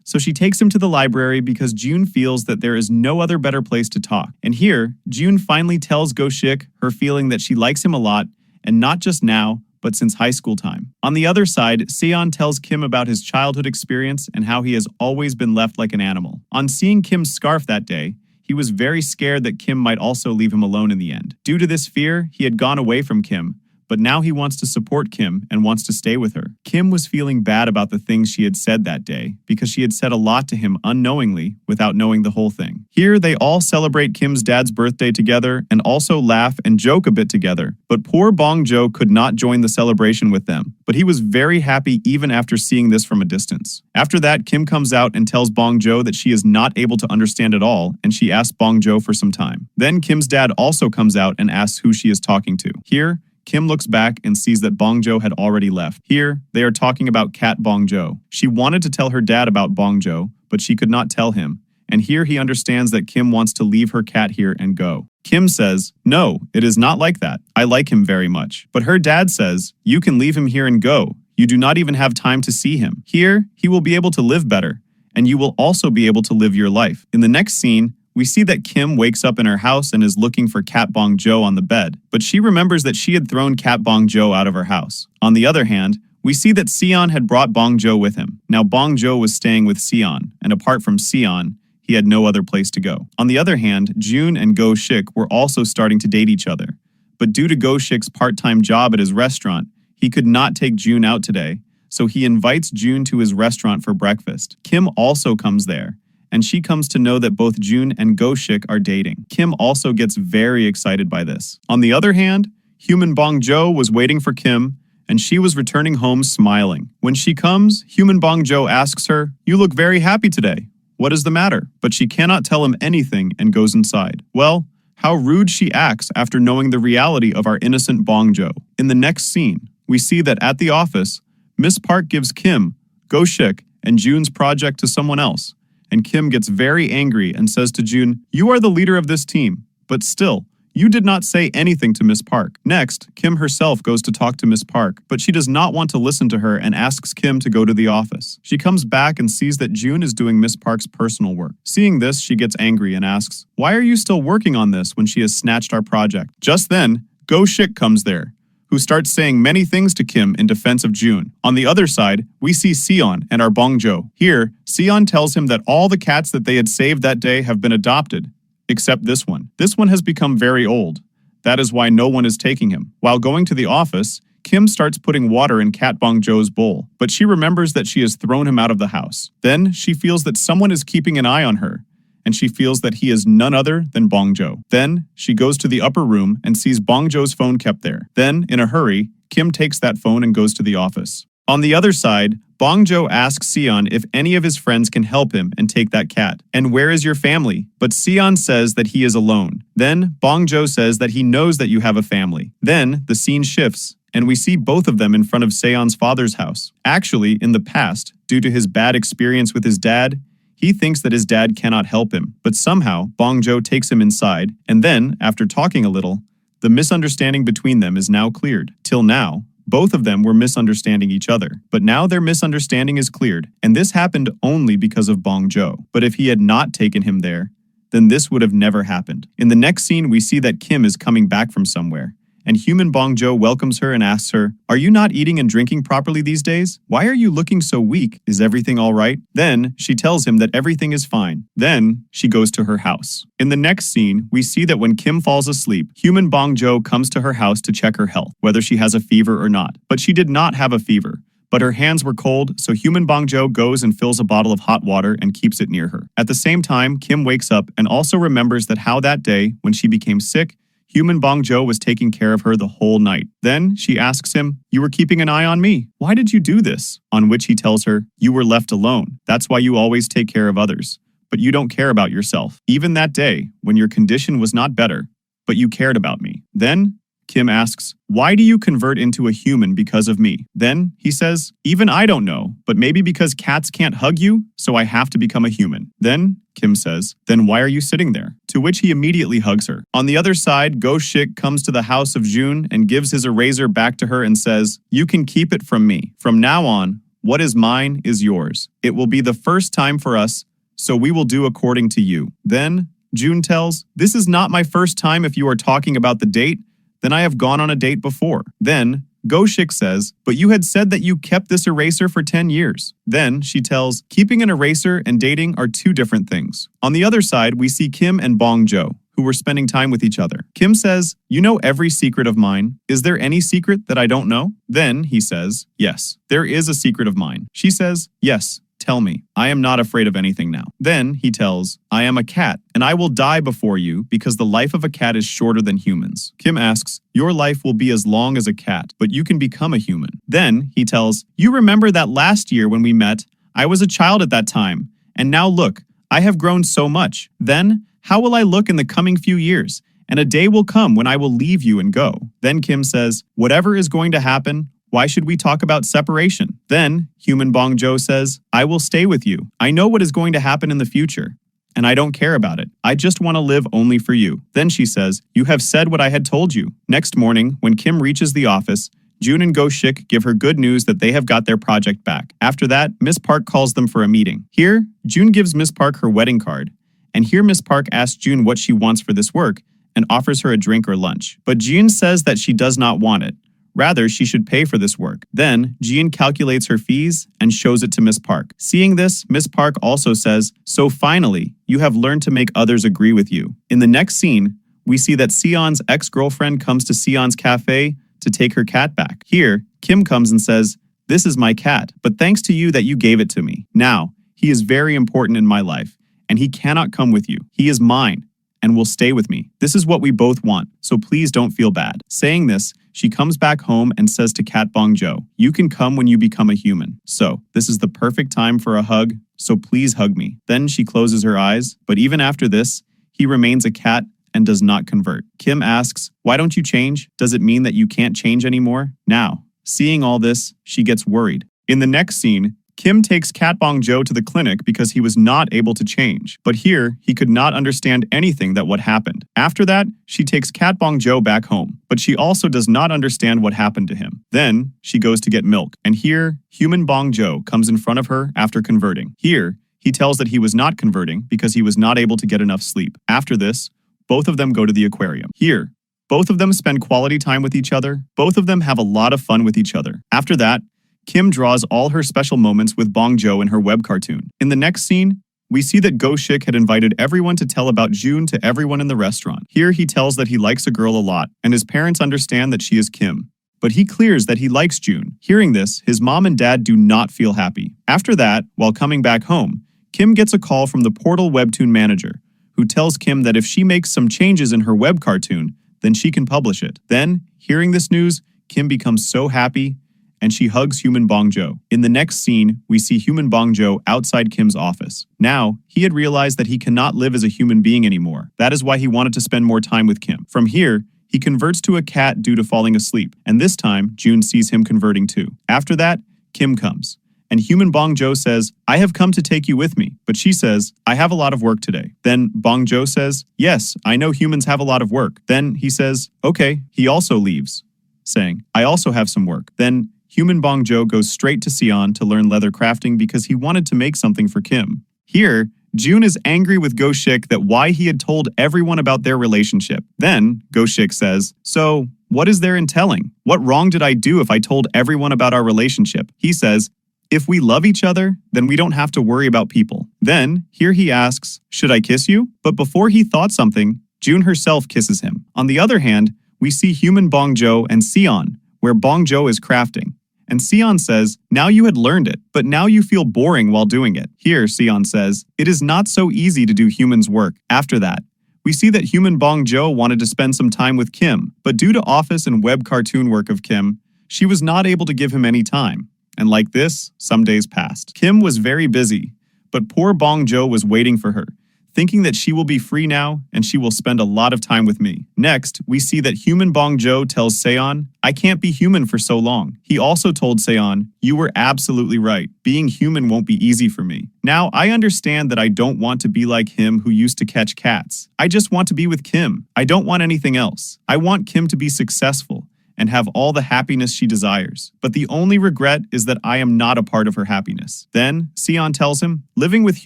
So she takes him to the library because June feels that there is no other better place to talk. And here, June finally tells Go-shik her feeling that she likes him a lot, and not just now, but since high school time. On the other side, Seon tells Kim about his childhood experience and how he has always been left like an animal. On seeing Kim's scarf that day, he was very scared that Kim might also leave him alone in the end. Due to this fear, he had gone away from Kim, but now he wants to support Kim and wants to stay with her. Kim was feeling bad about the things she had said that day because she had said a lot to him unknowingly without knowing the whole thing. Here, they all celebrate Kim's dad's birthday together and also laugh and joke a bit together, but poor Bong-jo could not join the celebration with them. But he was very happy even after seeing this from a distance. After that, Kim comes out and tells Bong-jo that she is not able to understand at all, and she asks Bong-jo for some time. Then Kim's dad also comes out and asks who she is talking to. Here, Kim looks back and sees that Bong-jo had already left. Here, they are talking about Cat Bong-jo. She wanted to tell her dad about Bong-jo, but she could not tell him. And here he understands that Kim wants to leave her cat here and go. Kim says, "No, it is not like that. I like him very much." But her dad says, "You can leave him here and go. You do not even have time to see him. Here, he will be able to live better, and you will also be able to live your life." In the next scene, we see that Kim wakes up in her house and is looking for Cat Bong-jo on the bed, but she remembers that she had thrown Cat Bong-jo out of her house. On the other hand, we see that Seon had brought Bong-jo with him. Now Bong-jo was staying with Seon, and apart from Seon, he had no other place to go. On the other hand, June and Go-shik were also starting to date each other, but due to Go-shik's part-time job at his restaurant, he could not take June out today, so he invites June to his restaurant for breakfast. Kim also comes there, and she comes to know that both June and Go-shik are dating. Kim also gets very excited by this. On the other hand, Human Bong-jo was waiting for Kim, and she was returning home smiling. When she comes, Human Bong-jo asks her, "You look very happy today. What is the matter?" But she cannot tell him anything and goes inside. Well, how rude she acts after knowing the reality of our innocent Bong-jo. In the next scene, we see that at the office, Miss Park gives Kim, Go-shik, and June's project to someone else. And Kim gets very angry and says to June, "You are the leader of this team, but still, you did not say anything to Miss Park." Next, Kim herself goes to talk to Miss Park, but she does not want to listen to her and asks Kim to go to the office. She comes back and sees that June is doing Miss Park's personal work. Seeing this, she gets angry and asks, "Why are you still working on this when she has snatched our project?" Just then, Go-shik comes there, who starts saying many things to Kim in defense of June. On the other side, we see Seon and our Bong-jo. Here, Seon tells him that all the cats that they had saved that day have been adopted, except this one. This one has become very old. That is why no one is taking him. While going to the office, Kim starts putting water in Cat Bong-jo's bowl, but she remembers that she has thrown him out of the house. Then, she feels that someone is keeping an eye on her, and she feels that he is none other than Bong-jo. Then, she goes to the upper room and sees Bong-jo's phone kept there. Then, in a hurry, Kim takes that phone and goes to the office. On the other side, Bong-jo asks Seon if any of his friends can help him and take that cat. "And where is your family?" But Seon says that he is alone. Then, Bong-jo says that he knows that you have a family. Then, the scene shifts, and we see both of them in front of Seon's father's house. Actually, in the past, due to his bad experience with his dad, he thinks that his dad cannot help him, but somehow Bong-jo takes him inside, and then, after talking a little, the misunderstanding between them is now cleared. Till now, both of them were misunderstanding each other, but now their misunderstanding is cleared, and this happened only because of Bong-jo. But if he had not taken him there, then this would have never happened. In the next scene, we see that Kim is coming back from somewhere, and Human Bong-jo welcomes her and asks her, "Are you not eating and drinking properly these days? Why are you looking so weak? Is everything all right?" Then, she tells him that everything is fine. Then, she goes to her house. In the next scene, we see that when Kim falls asleep, Human Bong-jo comes to her house to check her health, whether she has a fever or not. But she did not have a fever. But her hands were cold, so Human Bong-jo goes and fills a bottle of hot water and keeps it near her. At the same time, Kim wakes up and also remembers that how that day, when she became sick, Human Bong-jo was taking care of her the whole night. Then she asks him, "You were keeping an eye on me. Why did you do this?" On which he tells her, "You were left alone. That's why you always take care of others. But you don't care about yourself. Even that day, when your condition was not better, but you cared about me." Then Kim asks, "Why do you convert into a human because of me?" Then he says, "Even I don't know, but maybe because cats can't hug you, so I have to become a human." Then Kim says, "Then why are you sitting there?" To which he immediately hugs her. On the other side, Go-shik comes to the house of June and gives his eraser back to her and says, "You can keep it from me. From now on, what is mine is yours. It will be the first time for us, so we will do according to you. Then, June tells, this is not my first time. If you are talking about the date, then I have gone on a date before. Then, Goshik says, but you had said that you kept this eraser for 10 years. Then, she tells, keeping an eraser and dating are two different things. On the other side, we see Kim and Bong Jo, who were spending time with each other. Kim says, you know every secret of mine. Is there any secret that I don't know? Then, he says, yes, there is a secret of mine. She says, yes, tell me. I am not afraid of anything now. Then, he tells, I am a cat, and I will die before you because the life of a cat is shorter than humans. Kim asks, your life will be as long as a cat, but you can become a human. Then, he tells, you remember that last year when we met, I was a child at that time, and now look, I have grown so much. Then, how will I look in the coming few years? And a day will come when I will leave you and go. Then Kim says, whatever is going to happen, why should we talk about separation? Then, human Bong Jo says, I will stay with you. I know what is going to happen in the future, and I don't care about it. I just want to live only for you. Then she says, you have said what I had told you. Next morning, when Kim reaches the office, June and Goshik give her good news that they have got their project back. After that, Miss Park calls them for a meeting. Here, June gives Miss Park her wedding card, and here Miss Park asks June what she wants for this work and offers her a drink or lunch. But June says that she does not want it. Rather, she should pay for this work. Then, June calculates her fees and shows it to Miss Park. Seeing this, Miss Park also says, so finally, you have learned to make others agree with you. In the next scene, we see that Sion's ex-girlfriend comes to Sion's cafe to take her cat back. Here, Kim comes and says, this is my cat, but thanks to you that you gave it to me. Now, he is very important in my life, and he cannot come with you. He is mine and will stay with me. This is what we both want, so please don't feel bad. Saying this, she comes back home and says to Cat Bong Jo, you can come when you become a human. So, this is the perfect time for a hug, so please hug me. Then she closes her eyes, but even after this, he remains a cat and does not convert. Kim asks, why don't you change? Does it mean that you can't change anymore? Now, seeing all this, she gets worried. In the next scene, Kim takes Cat Bong Jo to the clinic because he was not able to change. But here, he could not understand anything that what happened. After that, she takes Cat Bong Jo back home, but she also does not understand what happened to him. Then, she goes to get milk, and here, human Bong Jo comes in front of her after converting. Here, he tells that he was not converting because he was not able to get enough sleep. After this, both of them go to the aquarium. Here, both of them spend quality time with each other. Both of them have a lot of fun with each other. After that, Kim draws all her special moments with Bong Jo in her web cartoon. In the next scene, we see that Goshik had invited everyone to tell about June to everyone in the restaurant. Here he tells that he likes a girl a lot, and his parents understand that she is Kim. But he clears that he likes June. Hearing this, his mom and dad do not feel happy. After that, while coming back home, Kim gets a call from the Portal webtoon manager, who tells Kim that if she makes some changes in her web cartoon, then she can publish it. Then, hearing this news, Kim becomes so happy, and she hugs human Bong Jo. In the next scene, we see human Bong Jo outside Kim's office. Now, he had realized that he cannot live as a human being anymore. That is why he wanted to spend more time with Kim. From here, he converts to a cat due to falling asleep, and this time, June sees him converting too. After that, Kim comes, and human Bong Jo says, I have come to take you with me, but she says, I have a lot of work today. Then Bong Jo says, yes, I know humans have a lot of work. Then he says, okay, he also leaves, saying, I also have some work. Then human Bong Jo goes straight to Sion to learn leather crafting because he wanted to make something for Kim. Here, June is angry with Goshik that why he had told everyone about their relationship. Then, Goshik says, so, what is there in telling? What wrong did I do if I told everyone about our relationship? He says, if we love each other, then we don't have to worry about people. Then, here he asks, should I kiss you? But before he thought something, June herself kisses him. On the other hand, we see human Bong Jo and Sion, where Bong Jo is crafting. And Sion says, now you had learned it, but now you feel boring while doing it. Here, Sion says, it is not so easy to do humans' work. After that, we see that human Bong Jo wanted to spend some time with Kim, but due to office and web cartoon work of Kim, she was not able to give him any time. And like this, some days passed. Kim was very busy, but poor Bong Jo was waiting for her, thinking that she will be free now and she will spend a lot of time with me. Next, we see that human Bong Jo tells Seon, I can't be human for so long. He also told Seon, you were absolutely right. Being human won't be easy for me. Now, I understand that I don't want to be like him who used to catch cats. I just want to be with Kim. I don't want anything else. I want Kim to be successful and have all the happiness she desires. But the only regret is that I am not a part of her happiness. Then, Sion tells him, living with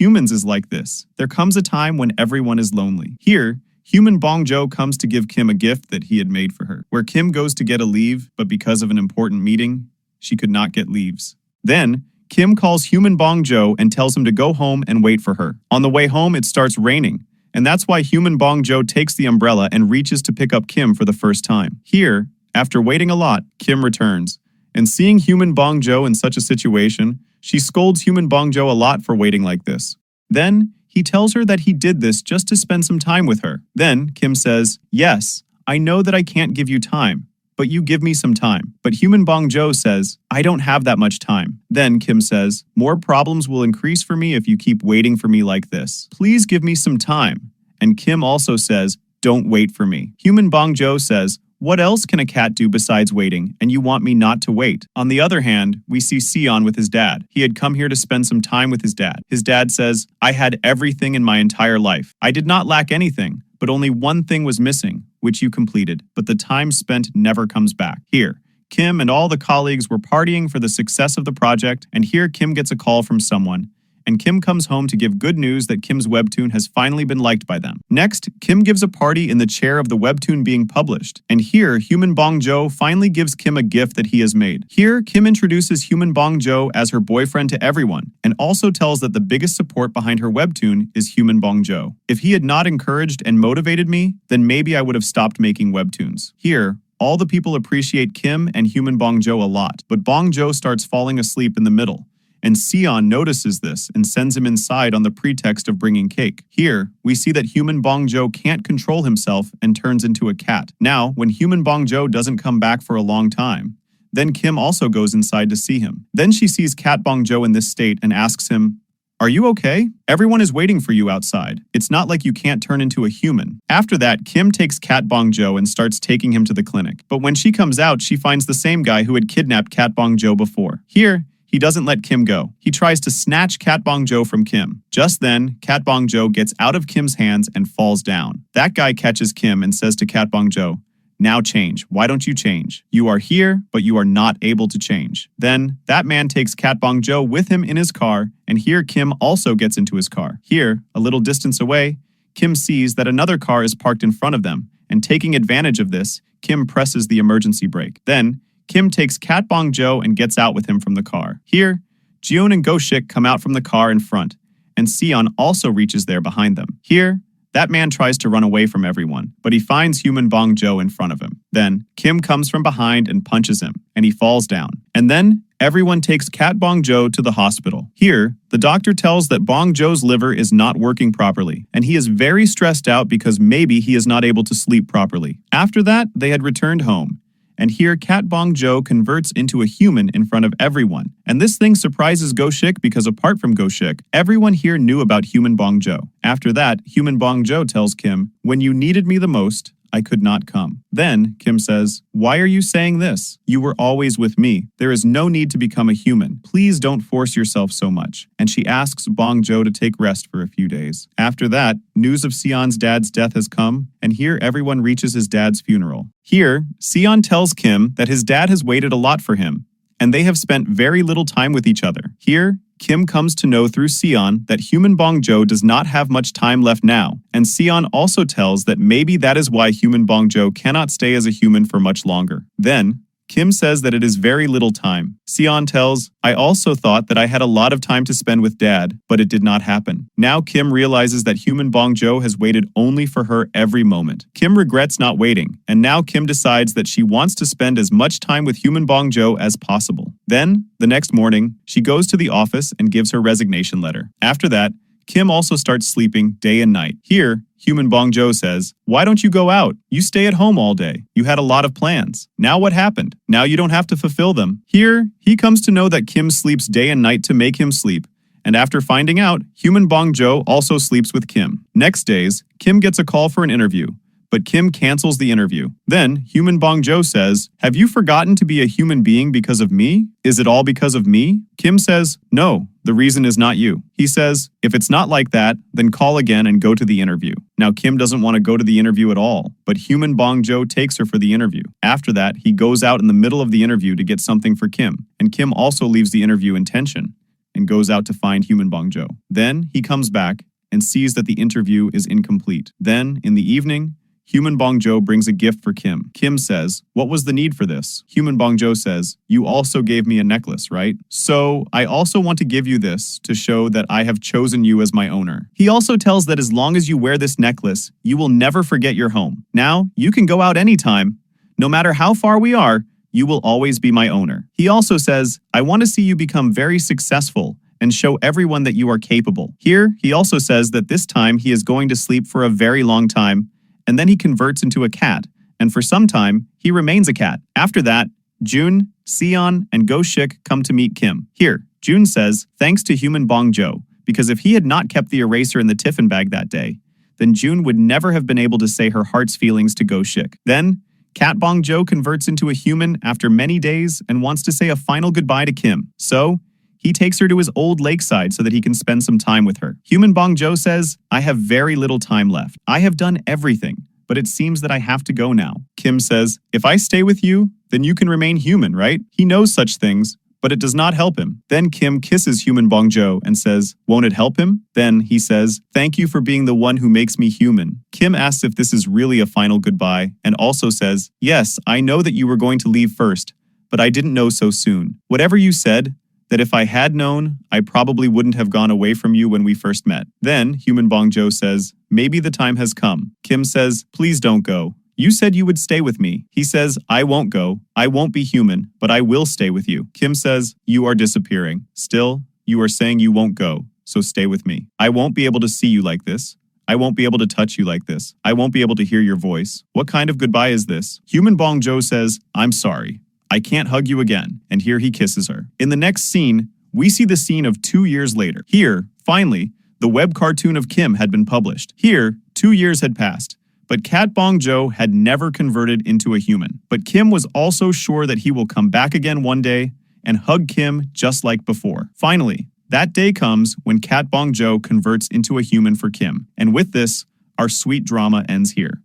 humans is like this. There comes a time when everyone is lonely. Here, human Bong Jo comes to give Kim a gift that he had made for her, where Kim goes to get a leave, but because of an important meeting, she could not get leaves. Then, Kim calls human Bong Jo and tells him to go home and wait for her. On the way home, it starts raining, and that's why human Bong Jo takes the umbrella and reaches to pick up Kim for the first time. Here, after waiting a lot, Kim returns, and seeing human Bong Jo in such a situation, she scolds human Bong Jo a lot for waiting like this. Then, he tells her that he did this just to spend some time with her. Then, Kim says, yes, I know that I can't give you time, but you give me some time. But human Bong Jo says, I don't have that much time. Then Kim says, more problems will increase for me if you keep waiting for me like this. Please give me some time. And Kim also says, don't wait for me. Human Bong Jo says, what else can a cat do besides waiting, and you want me not to wait? On the other hand, we see Sion with his dad. He had come here to spend some time with his dad. His dad says, I had everything in my entire life. I did not lack anything, but only one thing was missing, which you completed. But the time spent never comes back. Here, Kim and all the colleagues were partying for the success of the project, and here Kim gets a call from someone. And Kim comes home to give good news that Kim's webtoon has finally been liked by them. Next, Kim gives a party in the chair of the webtoon being published, and here human Bong Jo finally gives Kim a gift that he has made. Here, Kim introduces human Bong Jo as her boyfriend to everyone, and also tells that the biggest support behind her webtoon is human Bong Jo. If he had not encouraged and motivated me, then maybe I would have stopped making webtoons. Here, all the people appreciate Kim and human Bong Jo a lot, but Bong Jo starts falling asleep in the middle. And Sion notices this and sends him inside on the pretext of bringing cake. Here, we see that human Bong Jo can't control himself and turns into a cat. Now, when human Bong Jo doesn't come back for a long time, then Kim also goes inside to see him. Then she sees Cat Bong Jo in this state and asks him, are you okay? Everyone is waiting for you outside. It's not like you can't turn into a human. After that, Kim takes Cat Bong Jo and starts taking him to the clinic. But when she comes out, she finds the same guy who had kidnapped Cat Bong Jo before. Here, he doesn't let Kim go. He tries to snatch Cat Bong Jo from Kim. Just then, Cat Bong Jo gets out of Kim's hands and falls down. That guy catches Kim and says to Cat Bong Jo, now change. Why don't you change? You are here, but you are not able to change. Then, that man takes Cat Bong Jo with him in his car, and here Kim also gets into his car. Here, a little distance away, Kim sees that another car is parked in front of them, and taking advantage of this, Kim presses the emergency brake. Then, Kim takes Cat Bong Jo and gets out with him from the car. Here, Jiun and Go-shik come out from the car in front, and Sion also reaches there behind them. Here, that man tries to run away from everyone, but he finds human Bong Jo in front of him. Then, Kim comes from behind and punches him, and he falls down. And then, everyone takes Cat Bong Jo to the hospital. Here, the doctor tells that Bong Jo's liver is not working properly, and he is very stressed out because maybe he is not able to sleep properly. After that, they had returned home. And here, Cat Bong Jo converts into a human in front of everyone. And this thing surprises Go-shik because apart from Go-shik, everyone here knew about human Bong Jo. After that, human Bong Jo tells Kim, when you needed me the most, I could not come. Then, Kim says, why are you saying this? You were always with me. There is no need to become a human. Please don't force yourself so much. And she asks Bong Jo to take rest for a few days. After that, news of Sion's dad's death has come, and here everyone reaches his dad's funeral. Here, Sion tells Kim that his dad has waited a lot for him, and they have spent very little time with each other. Here, Kim comes to know through Sion that human Bong Jo does not have much time left now, and Sion also tells that maybe that is why human Bong Jo cannot stay as a human for much longer. Then, Kim says that it is very little time. Sion tells, I also thought that I had a lot of time to spend with Dad, but it did not happen. Now Kim realizes that human Bong Jo has waited only for her every moment. Kim regrets not waiting, and now Kim decides that she wants to spend as much time with human Bong Jo as possible. Then, the next morning, she goes to the office and gives her resignation letter. After that, Kim also starts sleeping day and night. Here, human Bong Jo says, why don't you go out? You stay at home all day. You had a lot of plans. Now what happened? Now you don't have to fulfill them. Here, he comes to know that Kim sleeps day and night to make him sleep. And after finding out, human Bong Jo also sleeps with Kim. Next days, Kim gets a call for an interview. but Kim cancels the interview. Then, Human Bong-jo says, "Have you forgotten to be a human being because of me? Is it all because of me?" Kim says, "No, the reason is not you." He says, "If it's not like that, then call again and go to the interview." Now, Kim doesn't want to go to the interview at all, but Human Bong-jo takes her for the interview. After that, he goes out in the middle of the interview to get something for Kim, and Kim also leaves the interview in tension and goes out to find Human Bong-jo. Then, he comes back and sees that the interview is incomplete. Then, in the evening, Human Bong-jo brings a gift for Kim. Kim says, "What was the need for this?" Human Bong-jo says, "You also gave me a necklace, right? So, I also want to give you this to show that I have chosen you as my owner." He also tells that as long as you wear this necklace, you will never forget your home. Now, you can go out anytime. No matter how far we are, you will always be my owner. He also says, "I want to see you become very successful and show everyone that you are capable." Here, he also says that this time he is going to sleep for a very long time, and then he converts into a cat, and for some time, he remains a cat. After that, Jun, Seon, and Go-shik come to meet Kim. Here, Jun says, thanks to Human Bong-jo, because if he had not kept the eraser in the tiffin bag that day, then Jun would never have been able to say her heart's feelings to Go-shik. Then, Cat Bong-jo converts into a human after many days and wants to say a final goodbye to Kim. So, he takes her to his old lakeside so that he can spend some time with her. Human Bong-jo says, "I have very little time left. I have done everything, but it seems that I have to go now." Kim says, "If I stay with you, then you can remain human, right?" He knows such things, but it does not help him. Then Kim kisses Human Bong-jo and says, "Won't it help him?" Then he says, "Thank you for being the one who makes me human." Kim asks if this is really a final goodbye and also says, "Yes, I know that you were going to leave first, but I didn't know so soon. Whatever you said, that if I had known, I probably wouldn't have gone away from you when we first met." Then Human Bong-jo says, "Maybe the time has come." Kim says, "Please don't go. You said you would stay with me." He says, "I won't go. I won't be human, but I will stay with you." Kim says, "You are disappearing. Still, you are saying you won't go, so stay with me. I won't be able to see you like this. I won't be able to touch you like this. I won't be able to hear your voice. What kind of goodbye is this?" Human Bong-jo says, "I'm sorry. I can't hug you again." And here he kisses her. In the next scene, we see the scene of 2 years later. Here, finally, the web cartoon of Kim had been published. Here, 2 years had passed, but Cat Bong-jo had never converted into a human. But Kim was also sure that he will come back again one day and hug Kim just like before. Finally, that day comes when Cat Bong-jo converts into a human for Kim. And with this, our sweet drama ends here.